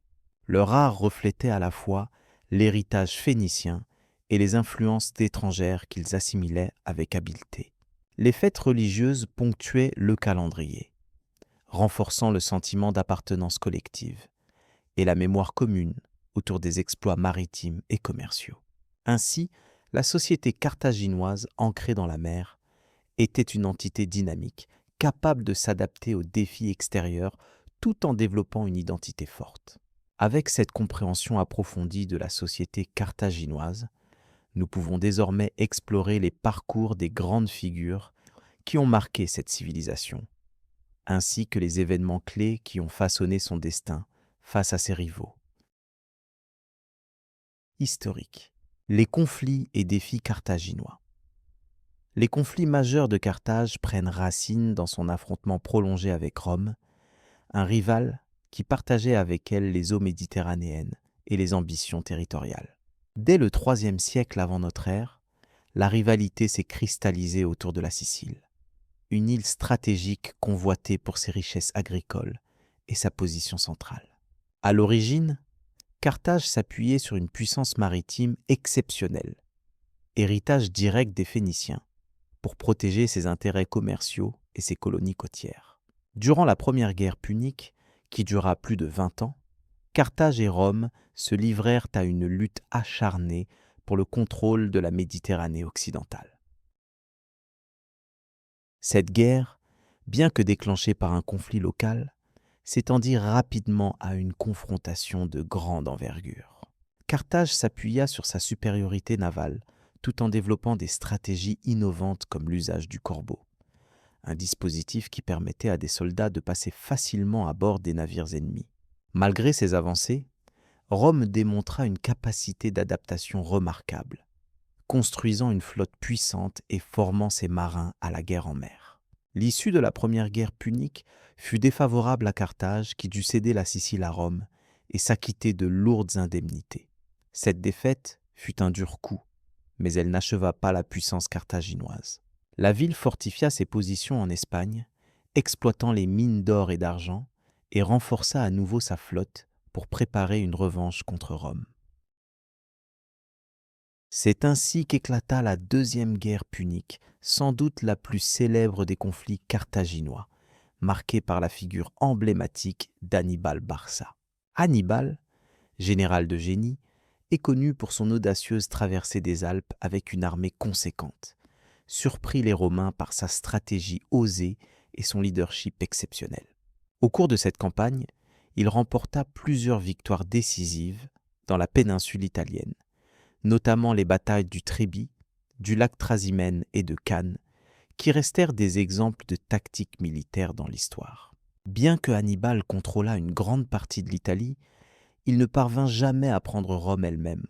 Leur art reflétait à la fois l'héritage phénicien et les influences étrangères qu'ils assimilaient avec habileté. Les fêtes religieuses ponctuaient le calendrier, renforçant le sentiment d'appartenance collective et la mémoire commune autour des exploits maritimes et commerciaux. Ainsi, la société carthaginoise ancrée dans la mer était une entité dynamique, capable de s'adapter aux défis extérieurs tout en développant une identité forte. Avec cette compréhension approfondie de la société carthaginoise, nous pouvons désormais explorer les parcours des grandes figures qui ont marqué cette civilisation, ainsi que les événements clés qui ont façonné son destin face à ses rivaux. Historique. Les conflits et défis carthaginois. Les conflits majeurs de Carthage prennent racine dans son affrontement prolongé avec Rome, un rival qui partageait avec elle les eaux méditerranéennes et les ambitions territoriales. Dès le IIIe siècle avant notre ère, la rivalité s'est cristallisée autour de la Sicile, une île stratégique convoitée pour ses richesses agricoles et sa position centrale. À l'origine, Carthage s'appuyait sur une puissance maritime exceptionnelle, héritage direct des Phéniciens, pour protéger ses intérêts commerciaux et ses colonies côtières. Durant la première guerre punique, qui dura plus de 20 ans, Carthage et Rome se livrèrent à une lutte acharnée pour le contrôle de la Méditerranée occidentale. Cette guerre, bien que déclenchée par un conflit local, s'étendit rapidement à une confrontation de grande envergure. Carthage s'appuya sur sa supériorité navale, tout en développant des stratégies innovantes comme l'usage du corbeau, un dispositif qui permettait à des soldats de passer facilement à bord des navires ennemis. Malgré ces avancées, Rome démontra une capacité d'adaptation remarquable, construisant une flotte puissante et formant ses marins à la guerre en mer. L'issue de la première guerre punique fut défavorable à Carthage qui dut céder la Sicile à Rome et s'acquitter de lourdes indemnités. Cette défaite fut un dur coup, mais elle n'acheva pas la puissance carthaginoise. La ville fortifia ses positions en Espagne, exploitant les mines d'or et d'argent, et renforça à nouveau sa flotte pour préparer une revanche contre Rome. C'est ainsi qu'éclata la deuxième guerre punique, sans doute la plus célèbre des conflits carthaginois, marquée par la figure emblématique d'Hannibal Barca. Hannibal, général de génie, est connu pour son audacieuse traversée des Alpes avec une armée conséquente, surprit les Romains par sa stratégie osée et son leadership exceptionnel. Au cours de cette campagne, il remporta plusieurs victoires décisives dans la péninsule italienne, notamment les batailles du Trébie, du lac Trasimène et de Cannes, qui restèrent des exemples de tactiques militaires dans l'histoire. Bien que Hannibal contrôlât une grande partie de l'Italie, il ne parvint jamais à prendre Rome elle-même,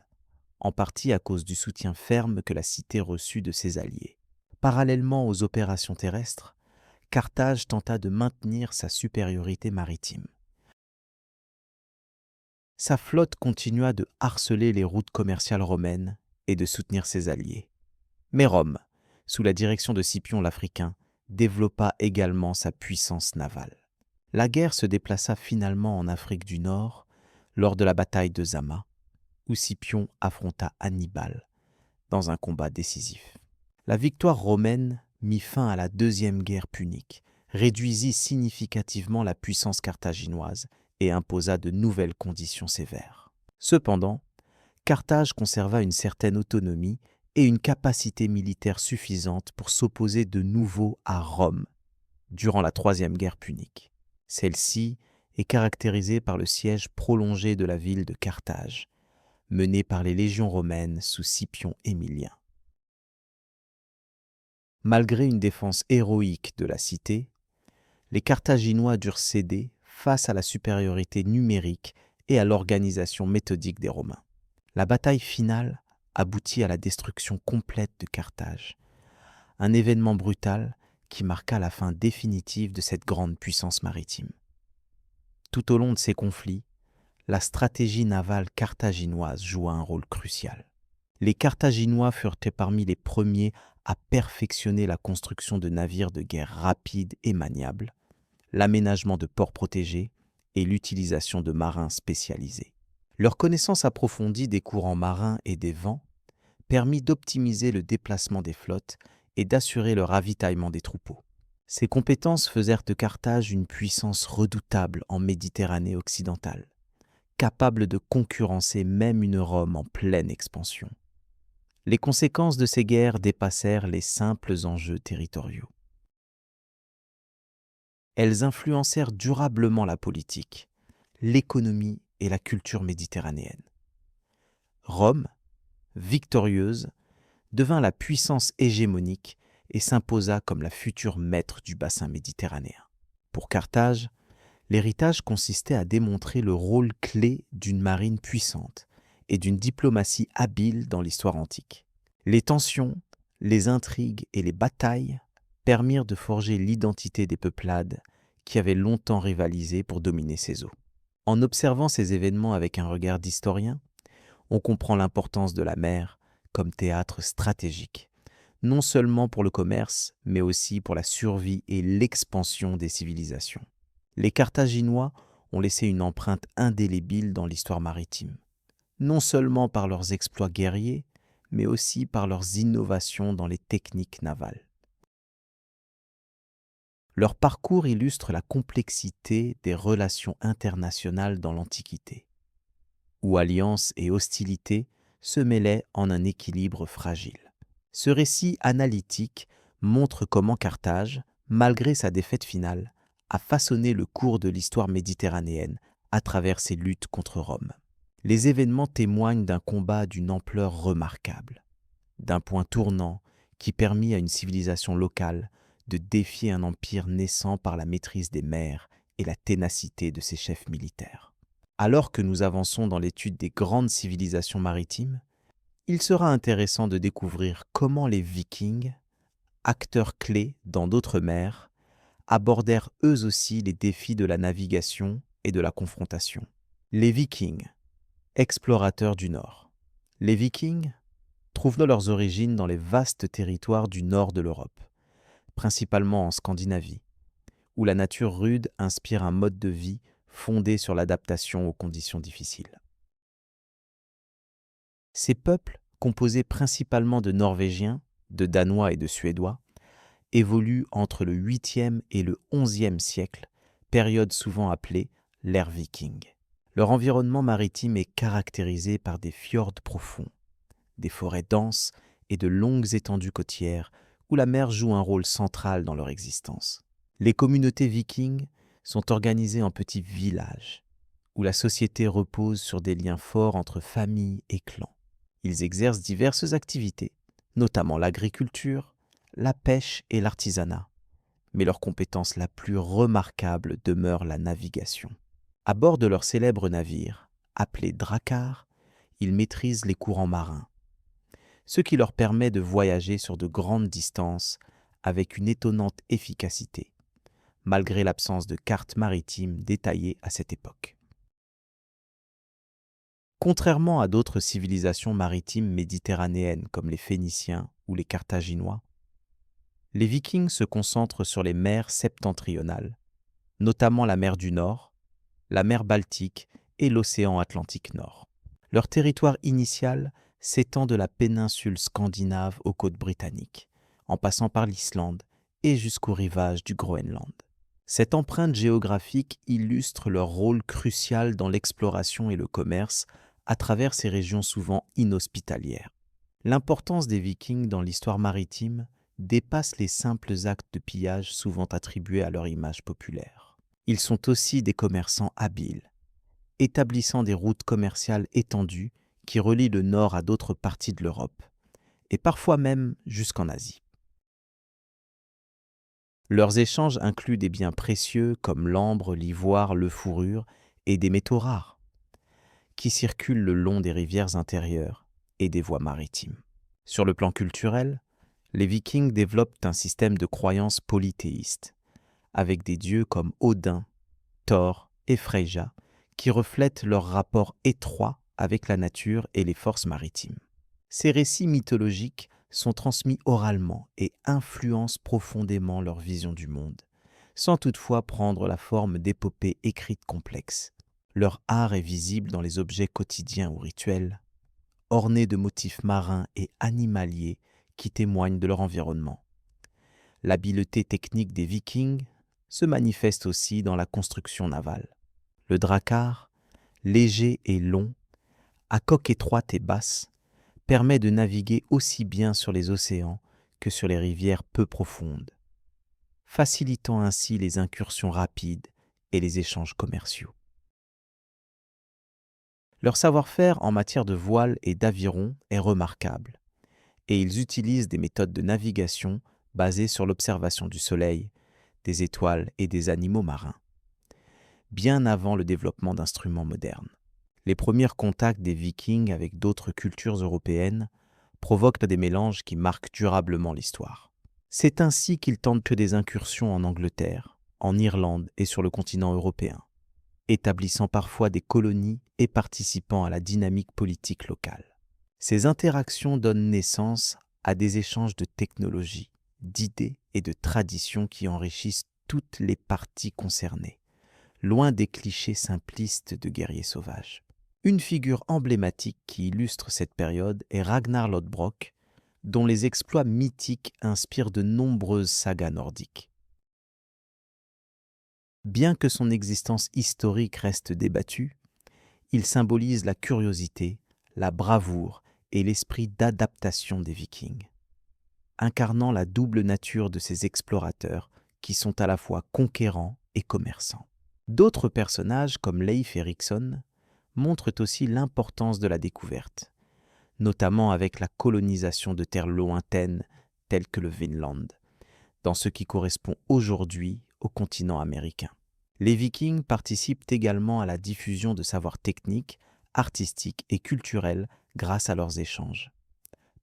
en partie à cause du soutien ferme que la cité reçut de ses alliés. Parallèlement aux opérations terrestres, Carthage tenta de maintenir sa supériorité maritime. Sa flotte continua de harceler les routes commerciales romaines et de soutenir ses alliés. Mais Rome, sous la direction de Scipion l'Africain, développa également sa puissance navale. La guerre se déplaça finalement en Afrique du Nord lors de la bataille de Zama, où Scipion affronta Hannibal dans un combat décisif. La victoire romaine mit fin à la deuxième guerre punique, réduisit significativement la puissance carthaginoise et imposa de nouvelles conditions sévères. Cependant, Carthage conserva une certaine autonomie et une capacité militaire suffisante pour s'opposer de nouveau à Rome durant la troisième guerre punique. Celle-ci est caractérisée par le siège prolongé de la ville de Carthage, mené par les légions romaines sous Scipion Émilien. Malgré une défense héroïque de la cité, les Carthaginois durent céder face à la supériorité numérique et à l'organisation méthodique des Romains. La bataille finale aboutit à la destruction complète de Carthage, un événement brutal qui marqua la fin définitive de cette grande puissance maritime. Tout au long de ces conflits, la stratégie navale carthaginoise joua un rôle crucial. Les Carthaginois furent parmi les premiers à perfectionner la construction de navires de guerre rapides et maniables, l'aménagement de ports protégés et l'utilisation de marins spécialisés. Leur connaissance approfondie des courants marins et des vents permit d'optimiser le déplacement des flottes et d'assurer le ravitaillement des troupeaux. Ces compétences faisèrent de Carthage une puissance redoutable en Méditerranée occidentale, capable de concurrencer même une Rome en pleine expansion. Les conséquences de ces guerres dépassèrent les simples enjeux territoriaux. Elles influencèrent durablement la politique, l'économie et la culture méditerranéenne. Rome, victorieuse, devint la puissance hégémonique et s'imposa comme la future maître du bassin méditerranéen. Pour Carthage, l'héritage consistait à démontrer le rôle clé d'une marine puissante et d'une diplomatie habile dans l'histoire antique. Les tensions, les intrigues et les batailles permirent de forger l'identité des peuplades qui avaient longtemps rivalisé pour dominer ces eaux. En observant ces événements avec un regard d'historien, on comprend l'importance de la mer comme théâtre stratégique, non seulement pour le commerce, mais aussi pour la survie et l'expansion des civilisations. Les Carthaginois ont laissé une empreinte indélébile dans l'histoire maritime, non seulement par leurs exploits guerriers, mais aussi par leurs innovations dans les techniques navales. Leur parcours illustre la complexité des relations internationales dans l'Antiquité, où alliances et hostilités se mêlaient en un équilibre fragile. Ce récit analytique montre comment Carthage, malgré sa défaite finale, a façonné le cours de l'histoire méditerranéenne à travers ses luttes contre Rome. Les événements témoignent d'un combat d'une ampleur remarquable, d'un point tournant qui permit à une civilisation locale de défier un empire naissant par la maîtrise des mers et la ténacité de ses chefs militaires. Alors que nous avançons dans l'étude des grandes civilisations maritimes, il sera intéressant de découvrir comment les Vikings, acteurs clés dans d'autres mers, abordèrent eux aussi les défis de la navigation et de la confrontation. Les Vikings, explorateurs du Nord. Les Vikings trouvent leurs origines dans les vastes territoires du nord de l'Europe, principalement en Scandinavie, où la nature rude inspire un mode de vie fondé sur l'adaptation aux conditions difficiles. Ces peuples, composés principalement de Norvégiens, de Danois et de Suédois, évoluent entre le 8e et le 11e siècle, période souvent appelée l'ère viking. Leur environnement maritime est caractérisé par des fjords profonds, des forêts denses et de longues étendues côtières où la mer joue un rôle central dans leur existence. Les communautés vikings sont organisées en petits villages, où la société repose sur des liens forts entre familles et clans. Ils exercent diverses activités, notamment l'agriculture, la pêche et l'artisanat, mais leur compétence la plus remarquable demeure la navigation. À bord de leur célèbre navire, appelé drakkar, ils maîtrisent les courants marins, ce qui leur permet de voyager sur de grandes distances avec une étonnante efficacité, malgré l'absence de cartes maritimes détaillées à cette époque. Contrairement à d'autres civilisations maritimes méditerranéennes comme les Phéniciens ou les Carthaginois, les Vikings se concentrent sur les mers septentrionales, notamment la mer du Nord, la mer Baltique et l'océan Atlantique Nord. Leur territoire initial s'étend de la péninsule scandinave aux côtes britanniques, en passant par l'Islande et jusqu'au rivage du Groenland. Cette empreinte géographique illustre leur rôle crucial dans l'exploration et le commerce à travers ces régions souvent inhospitalières. L'importance des Vikings dans l'histoire maritime dépasse les simples actes de pillage souvent attribués à leur image populaire. Ils sont aussi des commerçants habiles, établissant des routes commerciales étendues qui relient le nord à d'autres parties de l'Europe, et parfois même jusqu'en Asie. Leurs échanges incluent des biens précieux comme l'ambre, l'ivoire, le fourrure et des métaux rares, qui circulent le long des rivières intérieures et des voies maritimes. Sur le plan culturel, les Vikings développent un système de croyances polythéistes, avec des dieux comme Odin, Thor et Freyja, qui reflètent leur rapport étroit avec la nature et les forces maritimes. Ces récits mythologiques sont transmis oralement et influencent profondément leur vision du monde, sans toutefois prendre la forme d'épopées écrites complexes. Leur art est visible dans les objets quotidiens ou rituels, ornés de motifs marins et animaliers qui témoignent de leur environnement. L'habileté technique des Vikings se manifeste aussi dans la construction navale. Le drakkar, léger et long, à coque étroite et basse, permet de naviguer aussi bien sur les océans que sur les rivières peu profondes, facilitant ainsi les incursions rapides et les échanges commerciaux. Leur savoir-faire en matière de voile et d'aviron est remarquable, et ils utilisent des méthodes de navigation basées sur l'observation du soleil, des étoiles et des animaux marins, bien avant le développement d'instruments modernes. Les premiers contacts des Vikings avec d'autres cultures européennes provoquent des mélanges qui marquent durablement l'histoire. C'est ainsi qu'ils tentent que des incursions en Angleterre, en Irlande et sur le continent européen, établissant parfois des colonies et participant à la dynamique politique locale. Ces interactions donnent naissance à des échanges de technologies, d'idées et de traditions qui enrichissent toutes les parties concernées, loin des clichés simplistes de guerriers sauvages. Une figure emblématique qui illustre cette période est Ragnar Lodbrok, dont les exploits mythiques inspirent de nombreuses sagas nordiques. Bien que son existence historique reste débattue, il symbolise la curiosité, la bravoure et l'esprit d'adaptation des Vikings, incarnant la double nature de ces explorateurs qui sont à la fois conquérants et commerçants. D'autres personnages comme Leif Erikson montrent aussi l'importance de la découverte, notamment avec la colonisation de terres lointaines telles que le Vinland, dans ce qui correspond aujourd'hui au continent américain. Les Vikings participent également à la diffusion de savoirs techniques, artistiques et culturels grâce à leurs échanges.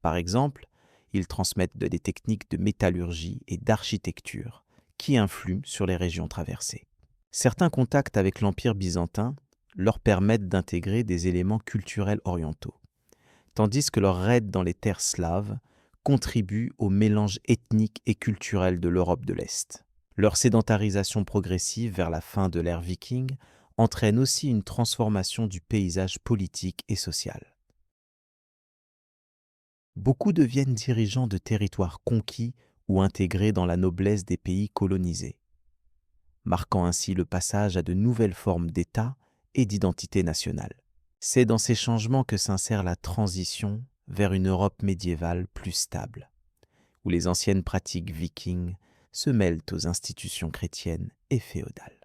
Par exemple, ils transmettent des techniques de métallurgie et d'architecture qui influent sur les régions traversées. Certains contacts avec l'Empire byzantin leur permettent d'intégrer des éléments culturels orientaux, tandis que leurs raids dans les terres slaves contribuent au mélange ethnique et culturel de l'Europe de l'Est. Leur sédentarisation progressive vers la fin de l'ère viking entraîne aussi une transformation du paysage politique et social. Beaucoup deviennent dirigeants de territoires conquis ou intégrés dans la noblesse des pays colonisés, marquant ainsi le passage à de nouvelles formes d'État et d'identité nationale. C'est dans ces changements que s'insère la transition vers une Europe médiévale plus stable, où les anciennes pratiques vikings se mêlent aux institutions chrétiennes et féodales.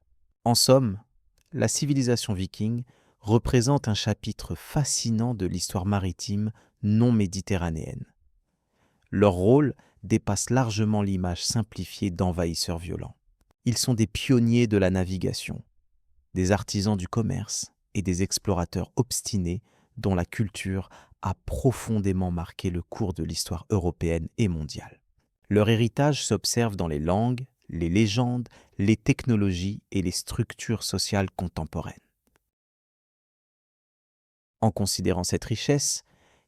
En somme, la civilisation viking représente un chapitre fascinant de l'histoire maritime non méditerranéenne. Leur rôle dépasse largement l'image simplifiée d'envahisseurs violents. Ils sont des pionniers de la navigation, des artisans du commerce et des explorateurs obstinés dont la culture a profondément marqué le cours de l'histoire européenne et mondiale. Leur héritage s'observe dans les langues, les légendes, les technologies et les structures sociales contemporaines. En considérant cette richesse,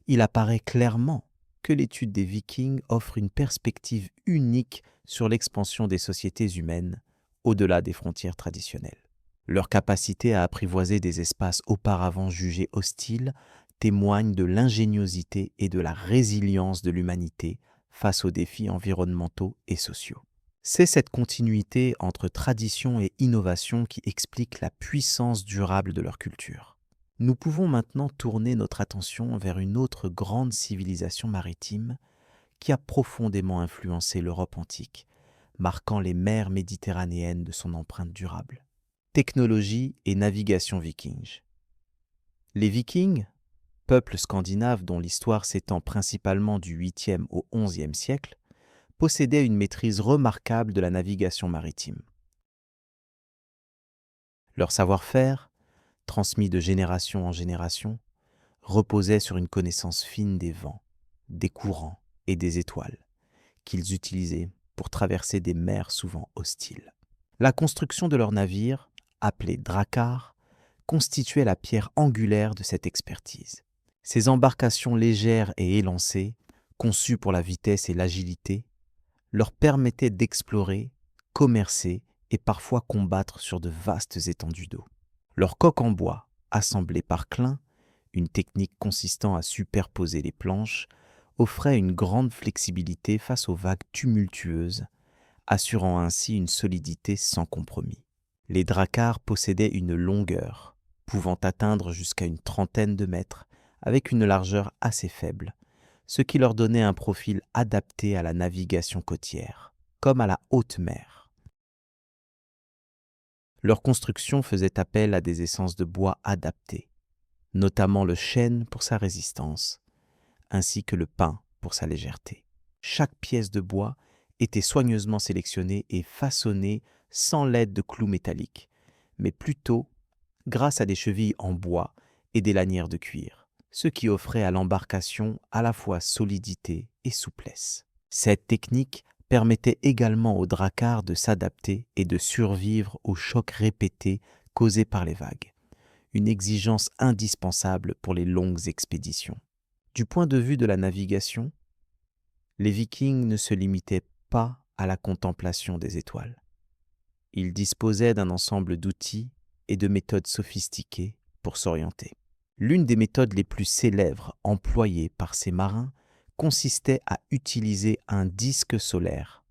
il apparaît clairement que l'étude des Vikings offre une perspective unique sur l'expansion des sociétés humaines au-delà des frontières traditionnelles. Leur capacité à apprivoiser des espaces auparavant jugés hostiles témoigne de l'ingéniosité et de la résilience de l'humanité face aux défis environnementaux et sociaux. C'est cette continuité entre tradition et innovation qui explique la puissance durable de leur culture. Nous pouvons maintenant tourner notre attention vers une autre grande civilisation maritime qui a profondément influencé l'Europe antique, marquant les mers méditerranéennes de son empreinte durable. Technologie et navigation vikings. Les Vikings, peuple scandinave dont l'histoire s'étend principalement du 8e au 11e siècle, possédaient une maîtrise remarquable de la navigation maritime. Leur savoir-faire, transmis de génération en génération, reposait sur une connaissance fine des vents, des courants et des étoiles, qu'ils utilisaient pour traverser des mers souvent hostiles. La construction de leurs navires, appelés drakkar, constituait la pierre angulaire de cette expertise. Ces embarcations légères et élancées, conçues pour la vitesse et l'agilité, leur permettaient d'explorer, commercer et parfois combattre sur de vastes étendues d'eau. Leur coque en bois, assemblée par Klein, une technique consistant à superposer les planches, offrait une grande flexibilité face aux vagues tumultueuses, assurant ainsi une solidité sans compromis. Les dracars possédaient une longueur, pouvant atteindre jusqu'à une trentaine de mètres, avec une largeur assez faible, ce qui leur donnait un profil adapté à la navigation côtière, comme à la haute mer. Leur construction faisait appel à des essences de bois adaptées, notamment le chêne pour sa résistance, ainsi que le pin pour sa légèreté. Chaque pièce de bois était soigneusement sélectionnée et façonnée sans l'aide de clous métalliques, mais plutôt grâce à des chevilles en bois et des lanières de cuir, ce qui offrait à l'embarcation à la fois solidité et souplesse. Cette technique permettait également aux dracars de s'adapter et de survivre aux chocs répétés causés par les vagues, une exigence indispensable pour les longues expéditions. Du point de vue de la navigation, les Vikings ne se limitaient pas à la contemplation des étoiles. Ils disposaient d'un ensemble d'outils et de méthodes sophistiquées pour s'orienter. L'une des méthodes les plus célèbres employées par ces marins consistait à utiliser un disque solaire,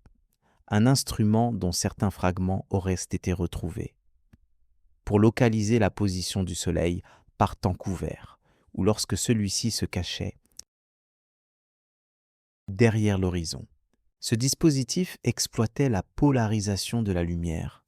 un instrument dont certains fragments auraient été retrouvés, pour localiser la position du soleil par temps couvert, ou lorsque celui-ci se cachait derrière l'horizon. Ce dispositif exploitait la polarisation de la lumière,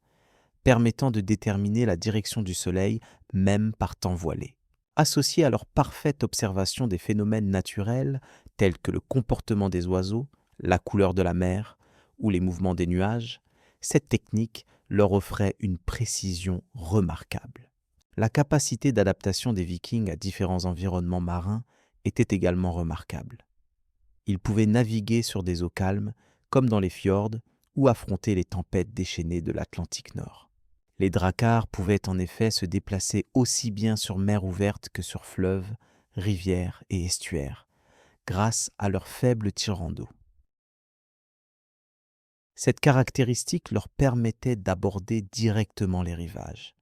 permettant de déterminer la direction du soleil même par temps voilé. Associé à leur parfaite observation des phénomènes naturels tels que le comportement des oiseaux, la couleur de la mer ou les mouvements des nuages, cette technique leur offrait une précision remarquable. La capacité d'adaptation des Vikings à différents environnements marins était également remarquable. Ils pouvaient naviguer sur des eaux calmes, comme dans les fjords, ou affronter les tempêtes déchaînées de l'Atlantique Nord. Les dracars pouvaient en effet se déplacer aussi bien sur mer ouverte que sur fleuves, rivières et estuaires, grâce à leur faible tirant d'eau. Cette caractéristique leur permettait d'aborder directement les rivages,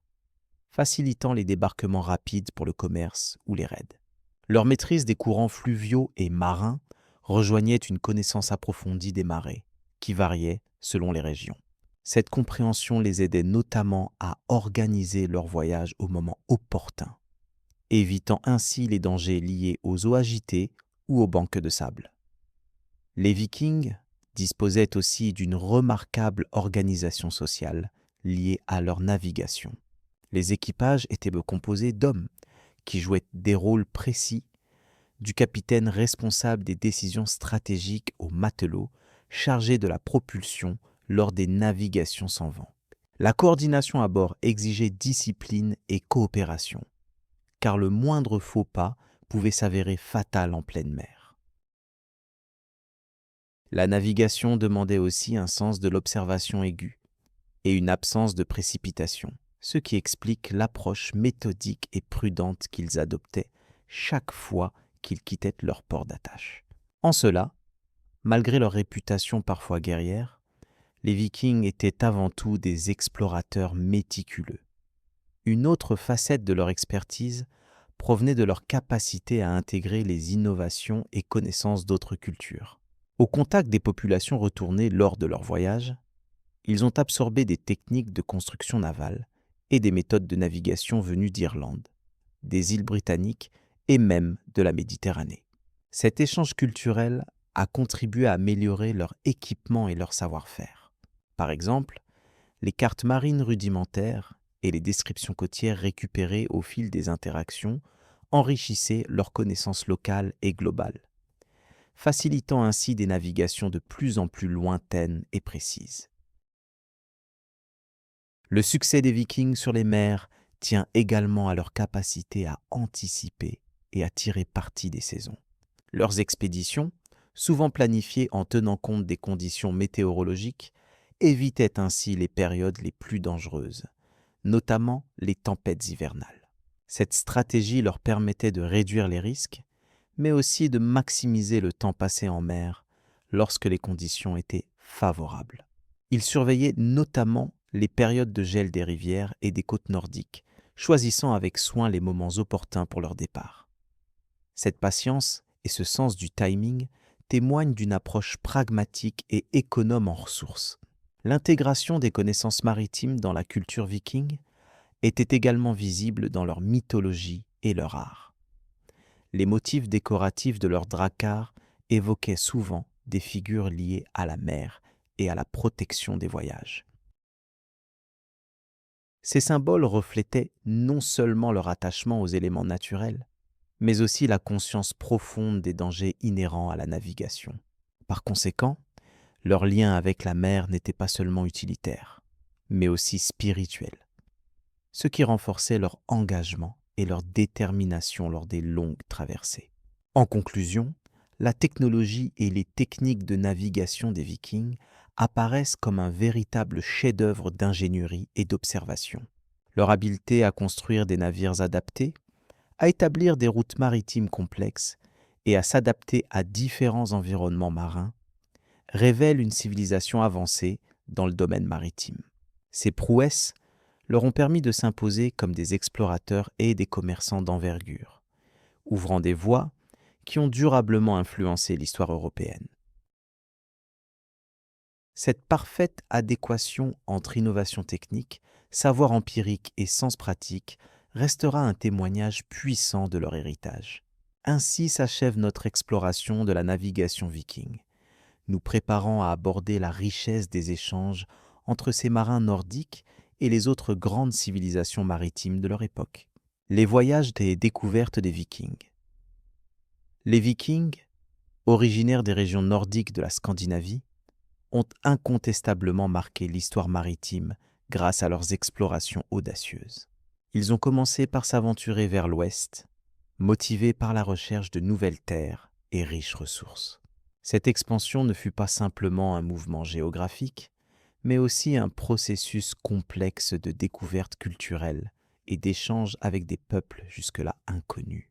facilitant les débarquements rapides pour le commerce ou les raids. Leur maîtrise des courants fluviaux et marins rejoignait une connaissance approfondie des marées, qui variait selon les régions. Cette compréhension les aidait notamment à organiser leur voyage au moment opportun, évitant ainsi les dangers liés aux eaux agitées ou aux bancs de sable. Les Vikings disposaient aussi d'une remarquable organisation sociale liée à leur navigation. Les équipages étaient composés d'hommes qui jouaient des rôles précis, du capitaine responsable des décisions stratégiques au matelot chargé de la propulsion lors des navigations sans vent. La coordination à bord exigeait discipline et coopération, car le moindre faux pas pouvait s'avérer fatal en pleine mer. La navigation demandait aussi un sens de l'observation aiguë et une absence de précipitation, ce qui explique l'approche méthodique et prudente qu'ils adoptaient chaque fois qu'ils quittaient leur port d'attache. En cela, malgré leur réputation parfois guerrière, les Vikings étaient avant tout des explorateurs méticuleux. Une autre facette de leur expertise provenait de leur capacité à intégrer les innovations et connaissances d'autres cultures. Au contact des populations retournées lors de leur voyage, ils ont absorbé des techniques de construction navale et des méthodes de navigation venues d'Irlande, des îles britanniques et même de la Méditerranée. Cet échange culturel a contribué à améliorer leur équipement et leur savoir-faire. Par exemple, les cartes marines rudimentaires et les descriptions côtières récupérées au fil des interactions enrichissaient leurs connaissances locales et globales, facilitant ainsi des navigations de plus en plus lointaines et précises. Le succès des Vikings sur les mers tient également à leur capacité à anticiper et à tirer parti des saisons. Leurs expéditions, souvent planifiées en tenant compte des conditions météorologiques, évitaient ainsi les périodes les plus dangereuses, notamment les tempêtes hivernales. Cette stratégie leur permettait de réduire les risques, mais aussi de maximiser le temps passé en mer lorsque les conditions étaient favorables. Ils surveillaient notamment les périodes de gel des rivières et des côtes nordiques, choisissant avec soin les moments opportuns pour leur départ. Cette patience et ce sens du timing témoignent d'une approche pragmatique et économe en ressources. L'intégration des connaissances maritimes dans la culture viking était également visible dans leur mythologie et leur art. Les motifs décoratifs de leurs dracars évoquaient souvent des figures liées à la mer et à la protection des voyages. Ces symboles reflétaient non seulement leur attachement aux éléments naturels, mais aussi la conscience profonde des dangers inhérents à la navigation. Par conséquent, leur lien avec la mer n'était pas seulement utilitaire, mais aussi spirituel, ce qui renforçait leur engagement et leur détermination lors des longues traversées. En conclusion, la technologie et les techniques de navigation des Vikings apparaissent comme un véritable chef-d'œuvre d'ingénierie et d'observation. Leur habileté à construire des navires adaptés, à établir des routes maritimes complexes et à s'adapter à différents environnements marins révèle une civilisation avancée dans le domaine maritime. Ces prouesses leur ont permis de s'imposer comme des explorateurs et des commerçants d'envergure, ouvrant des voies qui ont durablement influencé l'histoire européenne. Cette parfaite adéquation entre innovation technique, savoir empirique et sens pratique restera un témoignage puissant de leur héritage. Ainsi s'achève notre exploration de la navigation viking, nous préparant à aborder la richesse des échanges entre ces marins nordiques et les autres grandes civilisations maritimes de leur époque. Les voyages des découvertes des Vikings. Les Vikings, originaires des régions nordiques de la Scandinavie, ont incontestablement marqué l'histoire maritime grâce à leurs explorations audacieuses. Ils ont commencé par s'aventurer vers l'ouest, motivés par la recherche de nouvelles terres et riches ressources. Cette expansion ne fut pas simplement un mouvement géographique, mais aussi un processus complexe de découverte culturelle et d'échange avec des peuples jusque-là inconnus.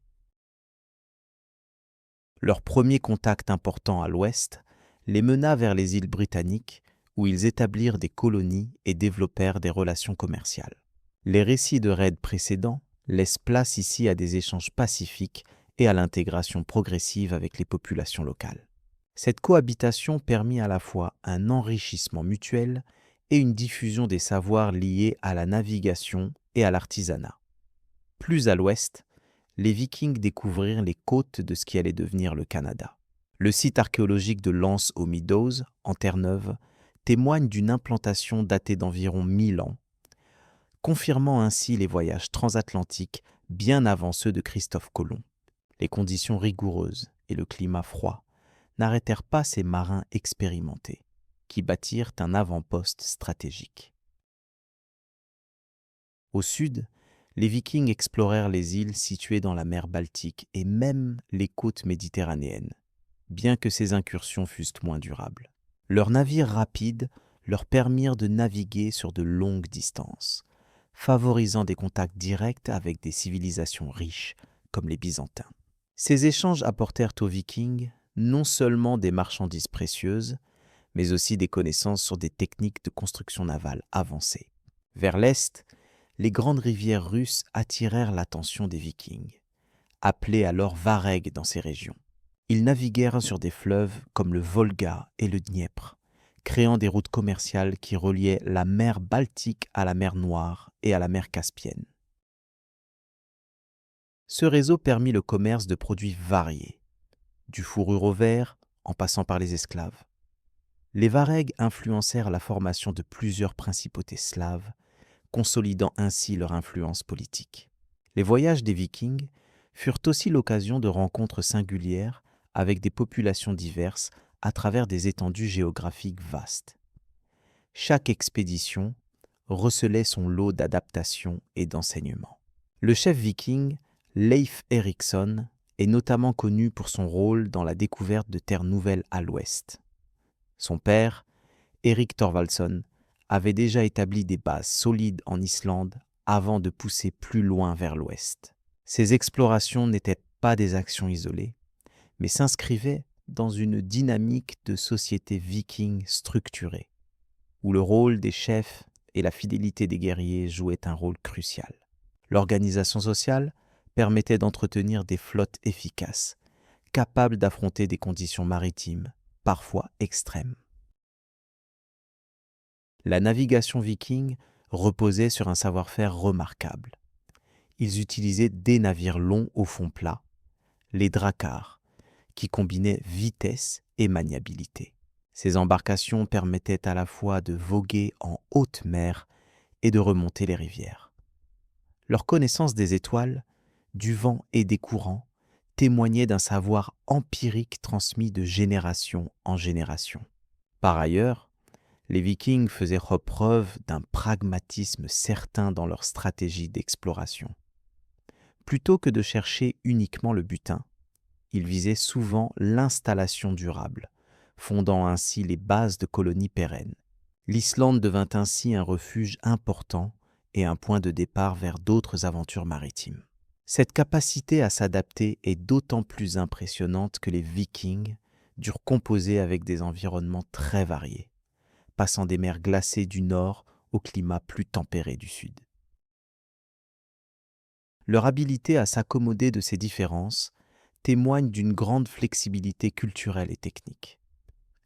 Leur premier contact important à l'ouest les mena vers les îles britanniques, où ils établirent des colonies et développèrent des relations commerciales. Les récits de raids précédents laissent place ici à des échanges pacifiques et à l'intégration progressive avec les populations locales. Cette cohabitation permit à la fois un enrichissement mutuel et une diffusion des savoirs liés à la navigation et à l'artisanat. Plus à l'ouest, les Vikings découvrirent les côtes de ce qui allait devenir le Canada. Le site archéologique de L'Anse aux Meadows, en Terre-Neuve, témoigne d'une implantation datée d'environ 1000 ans, confirmant ainsi les voyages transatlantiques bien avant ceux de Christophe Colomb. Les conditions rigoureuses et le climat froid n'arrêtèrent pas ces marins expérimentés, qui bâtirent un avant-poste stratégique. Au sud, les Vikings explorèrent les îles situées dans la mer Baltique et même les côtes méditerranéennes, bien que ces incursions fussent moins durables. Leurs navires rapides leur permirent de naviguer sur de longues distances, favorisant des contacts directs avec des civilisations riches comme les Byzantins. Ces échanges apportèrent aux Vikings non seulement des marchandises précieuses, mais aussi des connaissances sur des techniques de construction navale avancées. Vers l'est, les grandes rivières russes attirèrent l'attention des Vikings, appelés alors Varegs dans ces régions. Ils naviguèrent sur des fleuves comme le Volga et le Dniepr, créant des routes commerciales qui reliaient la mer Baltique à la mer Noire et à la mer Caspienne. Ce réseau permit le commerce de produits variés, du fourrure au verre en passant par les esclaves. Les Varegs influencèrent la formation de plusieurs principautés slaves, consolidant ainsi leur influence politique. Les voyages des Vikings furent aussi l'occasion de rencontres singulières avec des populations diverses à travers des étendues géographiques vastes. Chaque expédition recelait son lot d'adaptations et d'enseignements. Le chef viking, Leif Erikson, est notamment connu pour son rôle dans la découverte de terres nouvelles à l'ouest. Son père, Erik Thorvaldsson, avait déjà établi des bases solides en Islande avant de pousser plus loin vers l'ouest. Ces explorations n'étaient pas des actions isolées, mais s'inscrivaient dans une dynamique de société viking structurée, où le rôle des chefs et la fidélité des guerriers jouaient un rôle crucial. L'organisation sociale permettait d'entretenir des flottes efficaces, capables d'affronter des conditions maritimes, parfois extrêmes. La navigation viking reposait sur un savoir-faire remarquable. Ils utilisaient des navires longs au fond plat, les dracars, qui combinaient vitesse et maniabilité. Ces embarcations permettaient à la fois de voguer en haute mer et de remonter les rivières. Leur connaissance des étoiles, du vent et des courants témoignait d'un savoir empirique transmis de génération en génération. Par ailleurs, les Vikings faisaient preuve d'un pragmatisme certain dans leur stratégie d'exploration. Plutôt que de chercher uniquement le butin, ils visaient souvent l'installation durable, fondant ainsi les bases de colonies pérennes. L'Islande devint ainsi un refuge important et un point de départ vers d'autres aventures maritimes. Cette capacité à s'adapter est d'autant plus impressionnante que les Vikings durent composer avec des environnements très variés, passant des mers glacées du nord au climat plus tempéré du sud. Leur habilité à s'accommoder de ces différences témoigne d'une grande flexibilité culturelle et technique.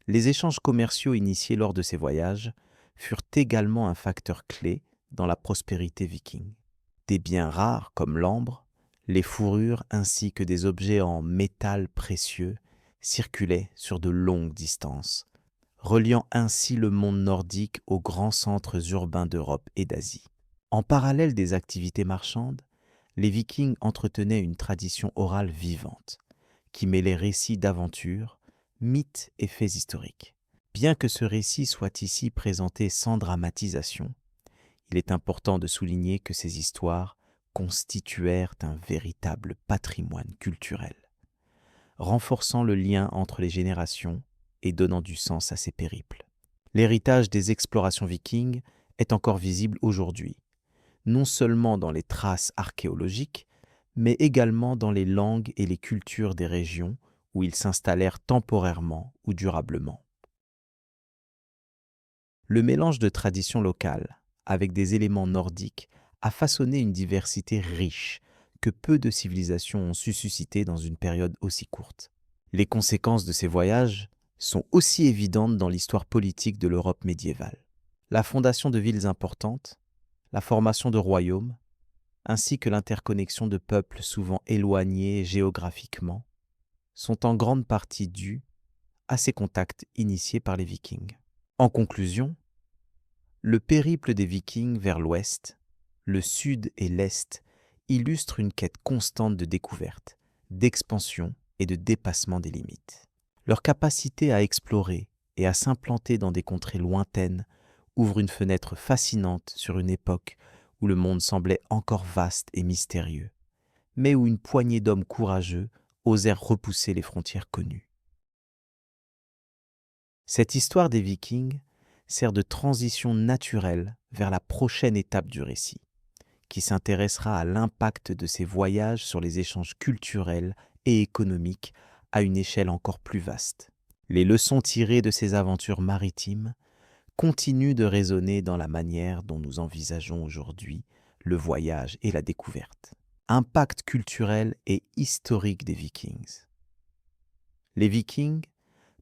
Les échanges commerciaux initiés lors de ces voyages furent également un facteur clé dans la prospérité viking. Des biens rares comme l'ambre, les fourrures ainsi que des objets en métal précieux circulaient sur de longues distances, reliant ainsi le monde nordique aux grands centres urbains d'Europe et d'Asie. En parallèle des activités marchandes, les Vikings entretenaient une tradition orale vivante, qui mêlait récits d'aventures, mythes et faits historiques. Bien que ce récit soit ici présenté sans dramatisation, il est important de souligner que ces histoires constituèrent un véritable patrimoine culturel, renforçant le lien entre les générations et donnant du sens à ces périples. L'héritage des explorations vikings est encore visible aujourd'hui, non seulement dans les traces archéologiques, mais également dans les langues et les cultures des régions où ils s'installèrent temporairement ou durablement. Le mélange de traditions locales avec des éléments nordiques a façonné une diversité riche que peu de civilisations ont su susciter dans une période aussi courte. Les conséquences de ces voyages sont aussi évidentes dans l'histoire politique de l'Europe médiévale. La fondation de villes importantes, la formation de royaumes, ainsi que l'interconnexion de peuples souvent éloignés géographiquement, sont en grande partie dues à ces contacts initiés par les Vikings. En conclusion, le périple des Vikings vers l'ouest, le sud et l'est illustre une quête constante de découverte, d'expansion et de dépassement des limites. Leur capacité à explorer et à s'implanter dans des contrées lointaines ouvre une fenêtre fascinante sur une époque où le monde semblait encore vaste et mystérieux, mais où une poignée d'hommes courageux osèrent repousser les frontières connues. Cette histoire des Vikings sert de transition naturelle vers la prochaine étape du récit, qui s'intéressera à l'impact de ces voyages sur les échanges culturels et économiques à une échelle encore plus vaste. Les leçons tirées de ces aventures maritimes continuent de résonner dans la manière dont nous envisageons aujourd'hui le voyage et la découverte. Impact culturel et historique des Vikings. Les Vikings,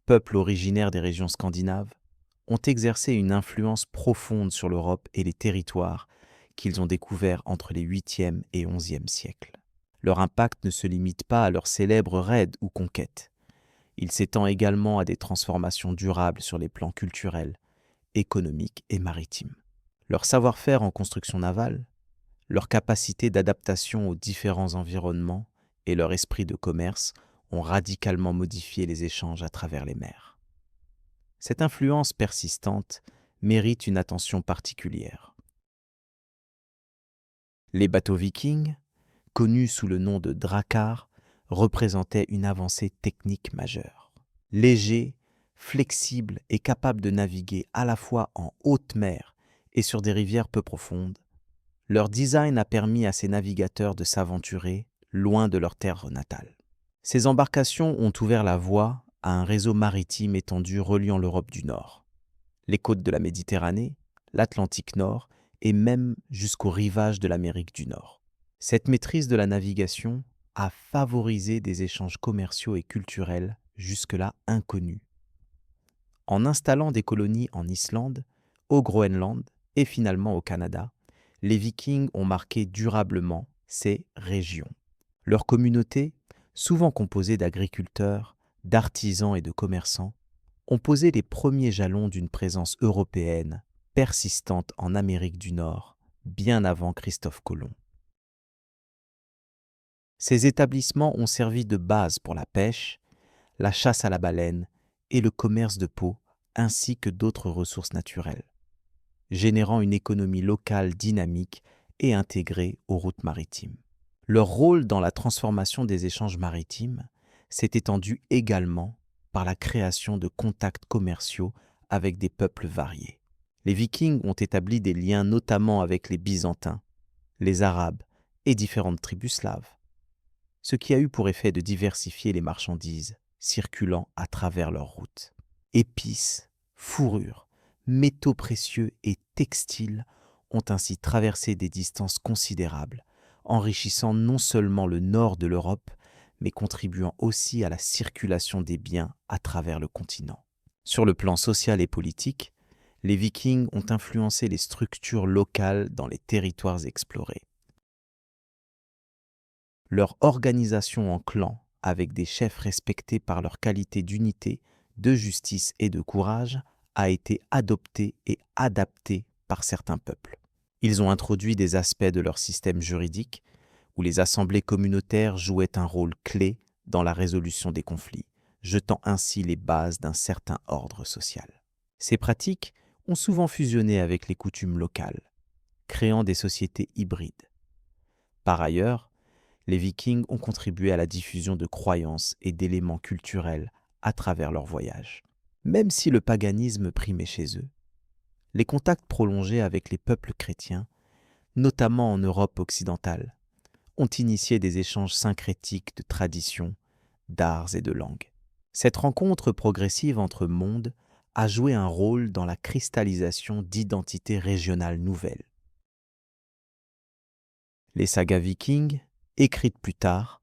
peuple originaire des régions scandinaves, ont exercé une influence profonde sur l'Europe et les territoires qu'ils ont découverts entre les 8e et 11e siècles. Leur impact ne se limite pas à leurs célèbres raids ou conquêtes. Il s'étend également à des transformations durables sur les plans culturels, économiques et maritimes. Leur savoir-faire en construction navale, leur capacité d'adaptation aux différents environnements et leur esprit de commerce ont radicalement modifié les échanges à travers les mers. Cette influence persistante mérite une attention particulière. Les bateaux vikings, connus sous le nom de dracars, représentaient une avancée technique majeure. Légers, flexibles et capables de naviguer à la fois en haute mer et sur des rivières peu profondes, leur design a permis à ces navigateurs de s'aventurer loin de leur terre natale. Ces embarcations ont ouvert la voie à un réseau maritime étendu reliant l'Europe du Nord, les côtes de la Méditerranée, l'Atlantique Nord et même jusqu'aux rivages de l'Amérique du Nord. Cette maîtrise de la navigation a favorisé des échanges commerciaux et culturels jusque-là inconnus. En installant des colonies en Islande, au Groenland et finalement au Canada, les Vikings ont marqué durablement ces régions. Leurs communautés, souvent composées d'agriculteurs, d'artisans et de commerçants, ont posé les premiers jalons d'une présence européenne persistante en Amérique du Nord, bien avant Christophe Colomb. Ces établissements ont servi de base pour la pêche, la chasse à la baleine et le commerce de peau, ainsi que d'autres ressources naturelles, générant une économie locale dynamique et intégrée aux routes maritimes. Leur rôle dans la transformation des échanges maritimes s'est étendu également par la création de contacts commerciaux avec des peuples variés. Les Vikings ont établi des liens notamment avec les Byzantins, les Arabes et différentes tribus slaves, ce qui a eu pour effet de diversifier les marchandises circulant à travers leurs routes. Épices, fourrures, métaux précieux et textiles ont ainsi traversé des distances considérables, enrichissant non seulement le nord de l'Europe, mais contribuant aussi à la circulation des biens à travers le continent. Sur le plan social et politique, les Vikings ont influencé les structures locales dans les territoires explorés. Leur organisation en clans, avec des chefs respectés par leur qualité d'unité, de justice et de courage, a été adoptée et adaptée par certains peuples. Ils ont introduit des aspects de leur système juridique, où les assemblées communautaires jouaient un rôle clé dans la résolution des conflits, jetant ainsi les bases d'un certain ordre social. Ces pratiques ont souvent fusionné avec les coutumes locales, créant des sociétés hybrides. Par ailleurs, les Vikings ont contribué à la diffusion de croyances et d'éléments culturels à travers leurs voyages. Même si le paganisme primait chez eux, les contacts prolongés avec les peuples chrétiens, notamment en Europe occidentale, ont initié des échanges syncrétiques de traditions, d'arts et de langues. Cette rencontre progressive entre mondes a joué un rôle dans la cristallisation d'identités régionales nouvelles. Les sagas vikings, écrites plus tard,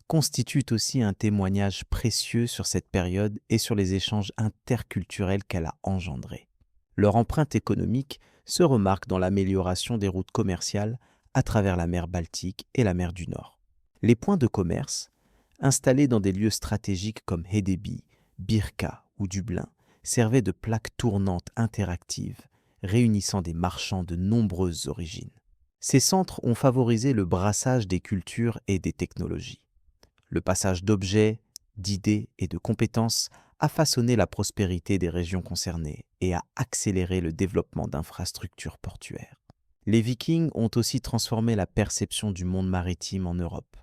constituent aussi un témoignage précieux sur cette période et sur les échanges interculturels qu'elle a engendrés. Leur empreinte économique se remarque dans l'amélioration des routes commerciales à travers la mer Baltique et la mer du Nord. Les points de commerce, installés dans des lieux stratégiques comme Hedeby, Birka ou Dublin, servaient de plaques tournantes interactives, réunissant des marchands de nombreuses origines. Ces centres ont favorisé le brassage des cultures et des technologies. Le passage d'objets, d'idées et de compétences a façonné la prospérité des régions concernées et a accéléré le développement d'infrastructures portuaires. Les Vikings ont aussi transformé la perception du monde maritime en Europe.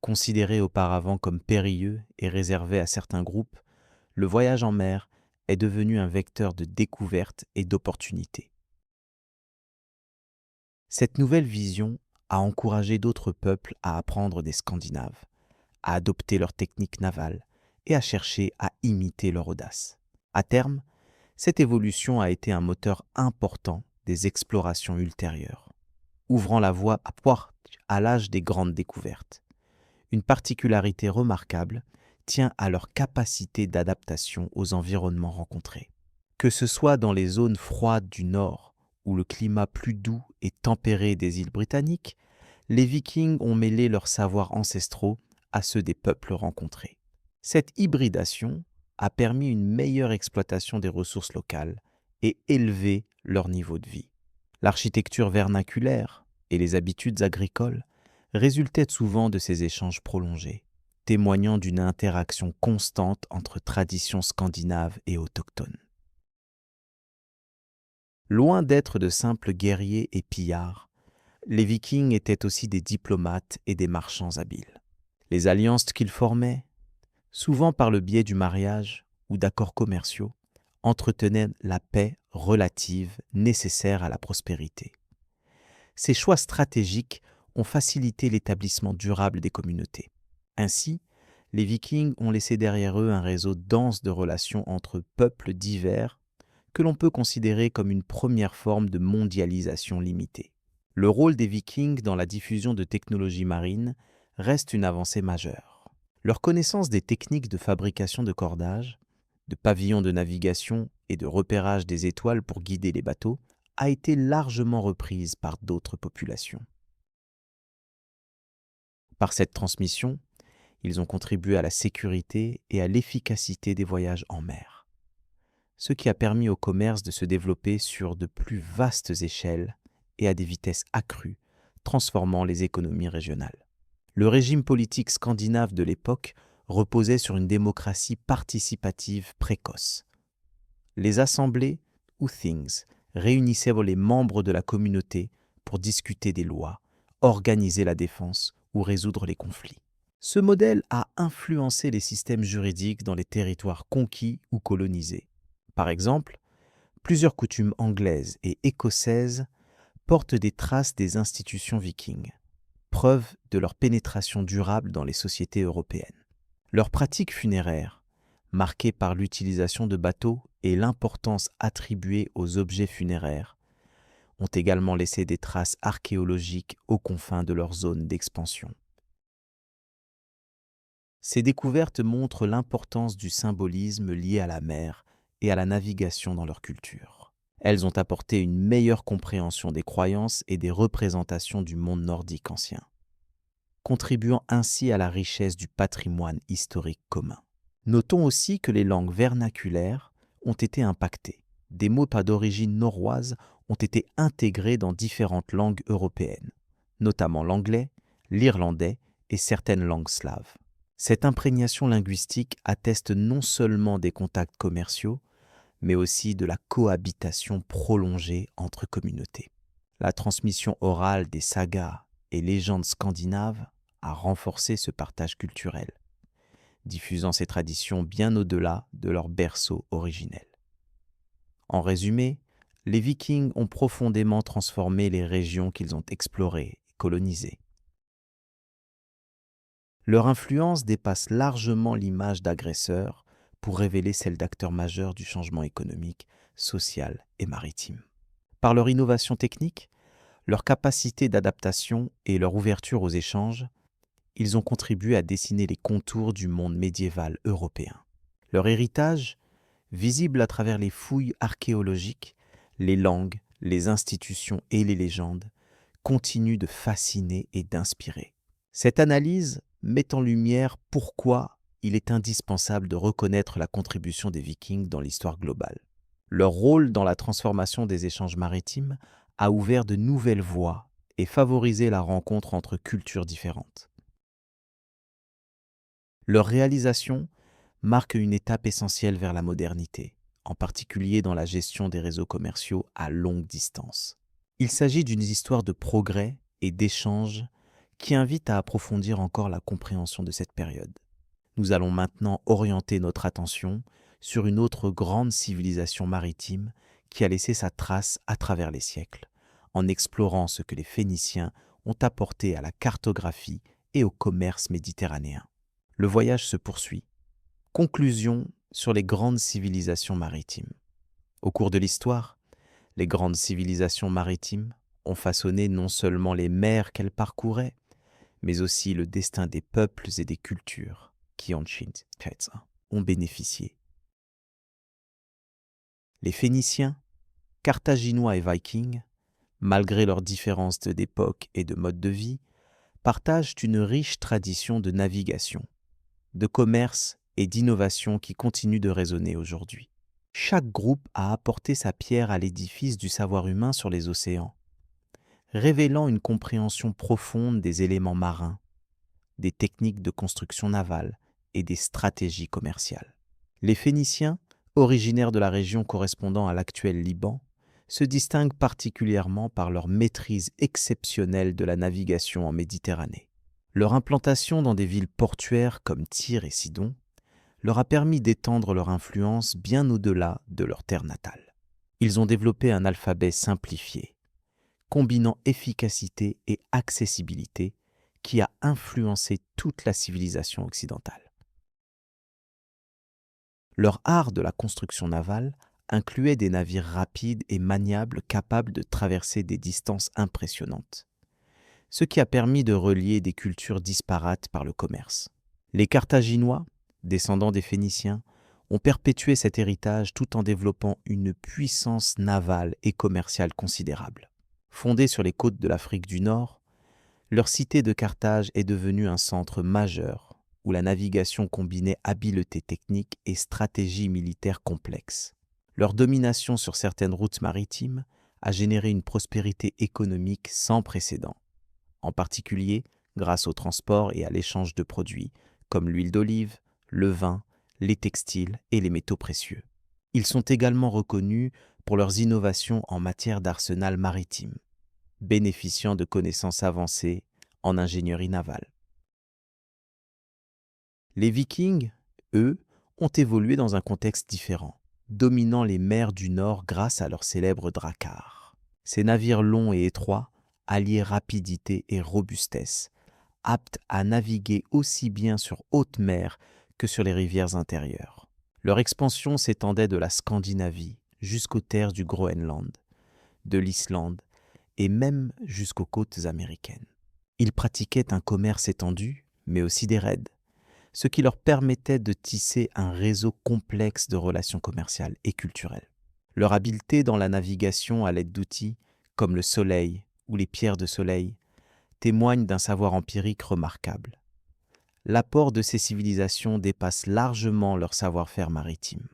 Considéré auparavant comme périlleux et réservé à certains groupes, le voyage en mer est devenu un vecteur de découverte et d'opportunité. Cette nouvelle vision a encouragé d'autres peuples à apprendre des Scandinaves, à adopter leurs techniques navales et à chercher à imiter leur audace. À terme, cette évolution a été un moteur important des explorations ultérieures, ouvrant la voie à l'âge des grandes découvertes. Une particularité remarquable tient à leur capacité d'adaptation aux environnements rencontrés. Que ce soit dans les zones froides du Nord, où le climat plus doux et tempéré des îles britanniques, les Vikings ont mêlé leurs savoirs ancestraux à ceux des peuples rencontrés. Cette hybridation a permis une meilleure exploitation des ressources locales et élevé leur niveau de vie. L'architecture vernaculaire et les habitudes agricoles résultaient souvent de ces échanges prolongés, témoignant d'une interaction constante entre traditions scandinaves et autochtones. Loin d'être de simples guerriers et pillards, les Vikings étaient aussi des diplomates et des marchands habiles. Les alliances qu'ils formaient, souvent par le biais du mariage ou d'accords commerciaux, entretenaient la paix relative nécessaire à la prospérité. Ces choix stratégiques ont facilité l'établissement durable des communautés. Ainsi, les Vikings ont laissé derrière eux un réseau dense de relations entre peuples divers que l'on peut considérer comme une première forme de mondialisation limitée. Le rôle des Vikings dans la diffusion de technologies marines reste une avancée majeure. Leur connaissance des techniques de fabrication de cordages, de pavillons de navigation et de repérage des étoiles pour guider les bateaux a été largement reprise par d'autres populations. Par cette transmission, ils ont contribué à la sécurité et à l'efficacité des voyages en mer, ce qui a permis au commerce de se développer sur de plus vastes échelles et à des vitesses accrues, transformant les économies régionales. Le régime politique scandinave de l'époque reposait sur une démocratie participative précoce. Les assemblées, ou things, réunissaient les membres de la communauté pour discuter des lois, organiser la défense ou résoudre les conflits. Ce modèle a influencé les systèmes juridiques dans les territoires conquis ou colonisés. Par exemple, plusieurs coutumes anglaises et écossaises portent des traces des institutions vikings, preuve de leur pénétration durable dans les sociétés européennes. Leurs pratiques funéraires, marquées par l'utilisation de bateaux et l'importance attribuée aux objets funéraires, ont également laissé des traces archéologiques aux confins de leur zone d'expansion. Ces découvertes montrent l'importance du symbolisme lié à la mer et à la navigation dans leur culture. Elles ont apporté une meilleure compréhension des croyances et des représentations du monde nordique ancien, contribuant ainsi à la richesse du patrimoine historique commun. Notons aussi que les langues vernaculaires ont été impactées. Des mots pas d'origine norroise ont été intégrés dans différentes langues européennes, notamment l'anglais, l'irlandais et certaines langues slaves. Cette imprégnation linguistique atteste non seulement des contacts commerciaux, mais aussi de la cohabitation prolongée entre communautés. La transmission orale des sagas et légendes scandinaves a renforcé ce partage culturel, diffusant ces traditions bien au-delà de leur berceau originel. En résumé, les Vikings ont profondément transformé les régions qu'ils ont explorées et colonisées. Leur influence dépasse largement l'image d'agresseurs pour révéler celle d'acteurs majeurs du changement économique, social et maritime. Par leur innovation technique, leur capacité d'adaptation et leur ouverture aux échanges, ils ont contribué à dessiner les contours du monde médiéval européen. Leur héritage, visible à travers les fouilles archéologiques, les langues, les institutions et les légendes, continue de fasciner et d'inspirer. Cette analyse met en lumière pourquoi il est indispensable de reconnaître la contribution des Vikings dans l'histoire globale. Leur rôle dans la transformation des échanges maritimes a ouvert de nouvelles voies et favorisé la rencontre entre cultures différentes. Leur réalisation marque une étape essentielle vers la modernité, en particulier dans la gestion des réseaux commerciaux à longue distance. Il s'agit d'une histoire de progrès et d'échanges qui invite à approfondir encore la compréhension de cette période. Nous allons maintenant orienter notre attention sur une autre grande civilisation maritime qui a laissé sa trace à travers les siècles, en explorant ce que les Phéniciens ont apporté à la cartographie et au commerce méditerranéen. Le voyage se poursuit. Conclusion sur les grandes civilisations maritimes. Au cours de l'histoire, les grandes civilisations maritimes ont façonné non seulement les mers qu'elles parcouraient, mais aussi le destin des peuples et des cultures qui en ont bénéficié. Les Phéniciens, Carthaginois et Vikings, malgré leurs différences d'époque et de mode de vie, partagent une riche tradition de navigation, de commerce et d'innovation qui continue de résonner aujourd'hui. Chaque groupe a apporté sa pierre à l'édifice du savoir humain sur les océans, révélant une compréhension profonde des éléments marins, des techniques de construction navale et des stratégies commerciales. Les Phéniciens, originaires de la région correspondant à l'actuel Liban, se distinguent particulièrement par leur maîtrise exceptionnelle de la navigation en Méditerranée. Leur implantation dans des villes portuaires comme Tyr et Sidon leur a permis d'étendre leur influence bien au-delà de leur terre natale. Ils ont développé un alphabet simplifié, combinant efficacité et accessibilité, qui a influencé toute la civilisation occidentale. Leur art de la construction navale incluait des navires rapides et maniables capables de traverser des distances impressionnantes, ce qui a permis de relier des cultures disparates par le commerce. Les Carthaginois, descendants des Phéniciens, ont perpétué cet héritage tout en développant une puissance navale et commerciale considérable. Fondée sur les côtes de l'Afrique du Nord, leur cité de Carthage est devenue un centre majeur où la navigation combinait habileté technique et stratégie militaire complexe. Leur domination sur certaines routes maritimes a généré une prospérité économique sans précédent, en particulier grâce au transport et à l'échange de produits comme l'huile d'olive, le vin, les textiles et les métaux précieux. Ils sont également reconnus pour leurs innovations en matière d'arsenal maritime, bénéficiant de connaissances avancées en ingénierie navale. Les Vikings, eux, ont évolué dans un contexte différent, dominant les mers du Nord grâce à leur célèbre drakkar. Ces navires longs et étroits alliaient rapidité et robustesse, aptes à naviguer aussi bien sur haute mer que sur les rivières intérieures. Leur expansion s'étendait de la Scandinavie jusqu'aux terres du Groenland, de l'Islande et même jusqu'aux côtes américaines. Ils pratiquaient un commerce étendu, mais aussi des raids, ce qui leur permettait de tisser un réseau complexe de relations commerciales et culturelles. Leur habileté dans la navigation à l'aide d'outils comme le soleil ou les pierres de soleil témoigne d'un savoir empirique remarquable. L'apport de ces civilisations dépasse largement leur savoir-faire maritime.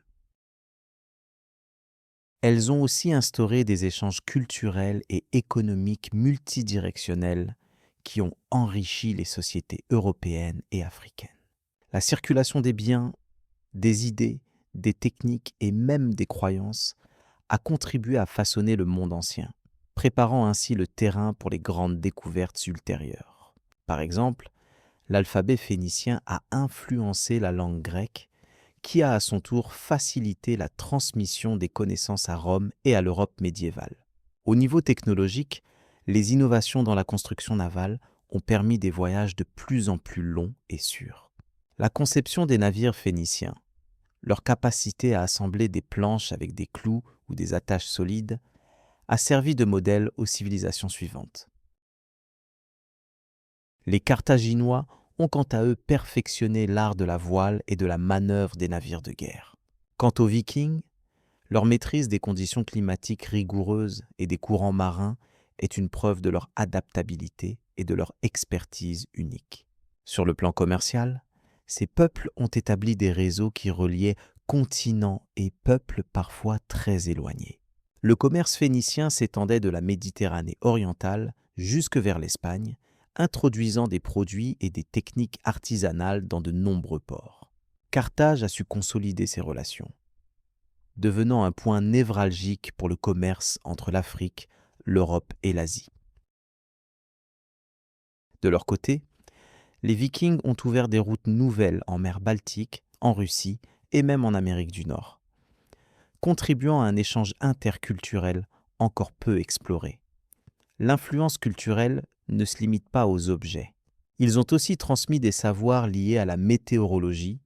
Elles ont aussi instauré des échanges culturels et économiques multidirectionnels qui ont enrichi les sociétés européennes et africaines. La circulation des biens, des idées, des techniques et même des croyances a contribué à façonner le monde ancien, préparant ainsi le terrain pour les grandes découvertes ultérieures. Par exemple, l'alphabet phénicien a influencé la langue grecque, qui a à son tour facilité la transmission des connaissances à Rome et à l'Europe médiévale. Au niveau technologique, les innovations dans la construction navale ont permis des voyages de plus en plus longs et sûrs. La conception des navires phéniciens, leur capacité à assembler des planches avec des clous ou des attaches solides, a servi de modèle aux civilisations suivantes. Les Carthaginois ont quant à eux perfectionné l'art de la voile et de la manœuvre des navires de guerre. Quant aux Vikings, leur maîtrise des conditions climatiques rigoureuses et des courants marins est une preuve de leur adaptabilité et de leur expertise unique. Sur le plan commercial, ces peuples ont établi des réseaux qui reliaient continents et peuples parfois très éloignés. Le commerce phénicien s'étendait de la Méditerranée orientale jusque vers l'Espagne, introduisant des produits et des techniques artisanales dans de nombreux ports. Carthage a su consolider ses relations, devenant un point névralgique pour le commerce entre l'Afrique, l'Europe et l'Asie. De leur côté, les Vikings ont ouvert des routes nouvelles en mer Baltique, en Russie et même en Amérique du Nord, contribuant à un échange interculturel encore peu exploré. L'influence culturelle ne se limite pas aux objets. Ils ont aussi transmis des savoirs liés à la météorologie,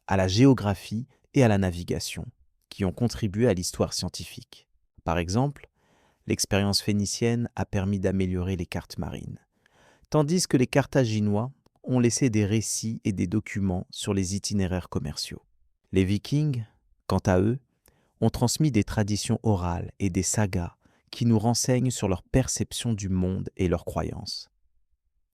à la géographie et à la navigation, qui ont contribué à l'histoire scientifique. Par exemple, l'expérience phénicienne a permis d'améliorer les cartes marines, tandis que les Carthaginois ont laissé des récits et des documents sur les itinéraires commerciaux. Les Vikings, quant à eux, ont transmis des traditions orales et des sagas qui nous renseignent sur leur perception du monde et leurs croyances.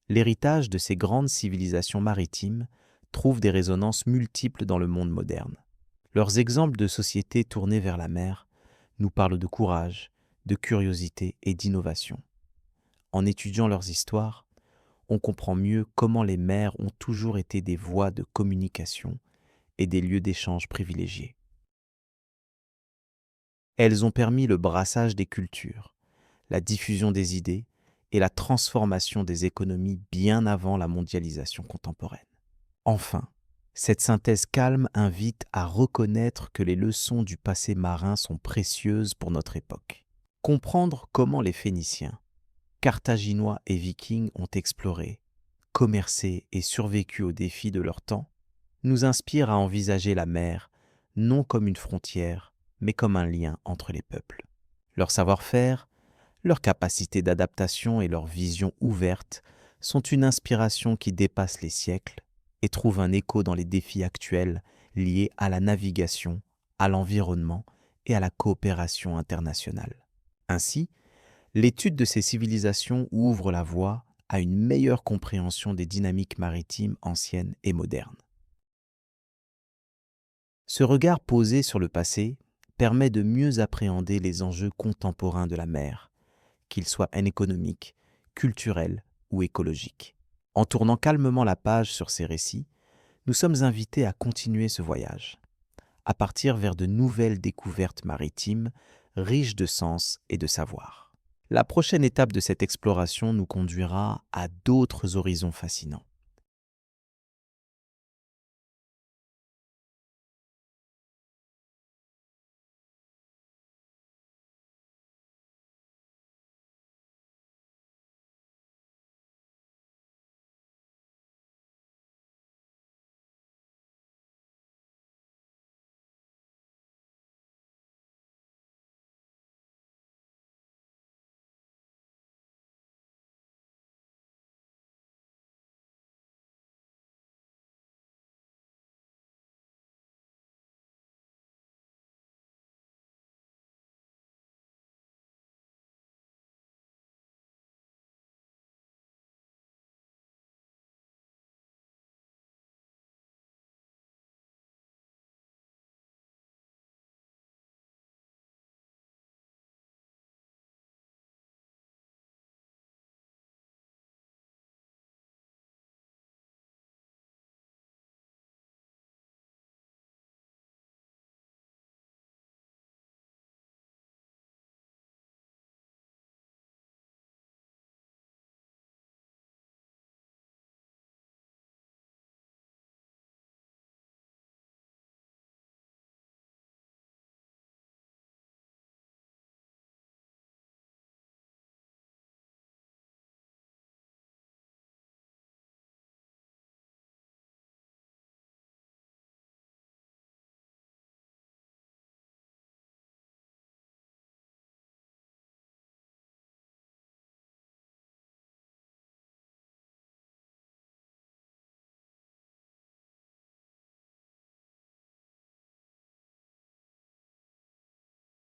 L'héritage de ces grandes civilisations maritimes trouve des résonances multiples dans le monde moderne. Leurs exemples de sociétés tournées vers la mer nous parlent de courage, de curiosité et d'innovation. En étudiant leurs histoires, on comprend mieux comment les mers ont toujours été des voies de communication et des lieux d'échange privilégiés. Elles ont permis le brassage des cultures, la diffusion des idées et la transformation des économies bien avant la mondialisation contemporaine. Enfin, cette synthèse calme invite à reconnaître que les leçons du passé marin sont précieuses pour notre époque. Comprendre comment les Phéniciens, Carthaginois et Vikings ont exploré, commercé et survécu aux défis de leur temps nous inspire à envisager la mer non comme une frontière, mais comme un lien entre les peuples. Leur savoir-faire, leur capacité d'adaptation et leur vision ouverte sont une inspiration qui dépasse les siècles et trouve un écho dans les défis actuels liés à la navigation, à l'environnement et à la coopération internationale. Ainsi, l'étude de ces civilisations ouvre la voie à une meilleure compréhension des dynamiques maritimes anciennes et modernes. Ce regard posé sur le passé permet de mieux appréhender les enjeux contemporains de la mer, qu'ils soient économiques, culturels ou écologiques. En tournant calmement la page sur ces récits, nous sommes invités à continuer ce voyage, à partir vers de nouvelles découvertes maritimes riches de sens et de savoir. La prochaine étape de cette exploration nous conduira à d'autres horizons fascinants.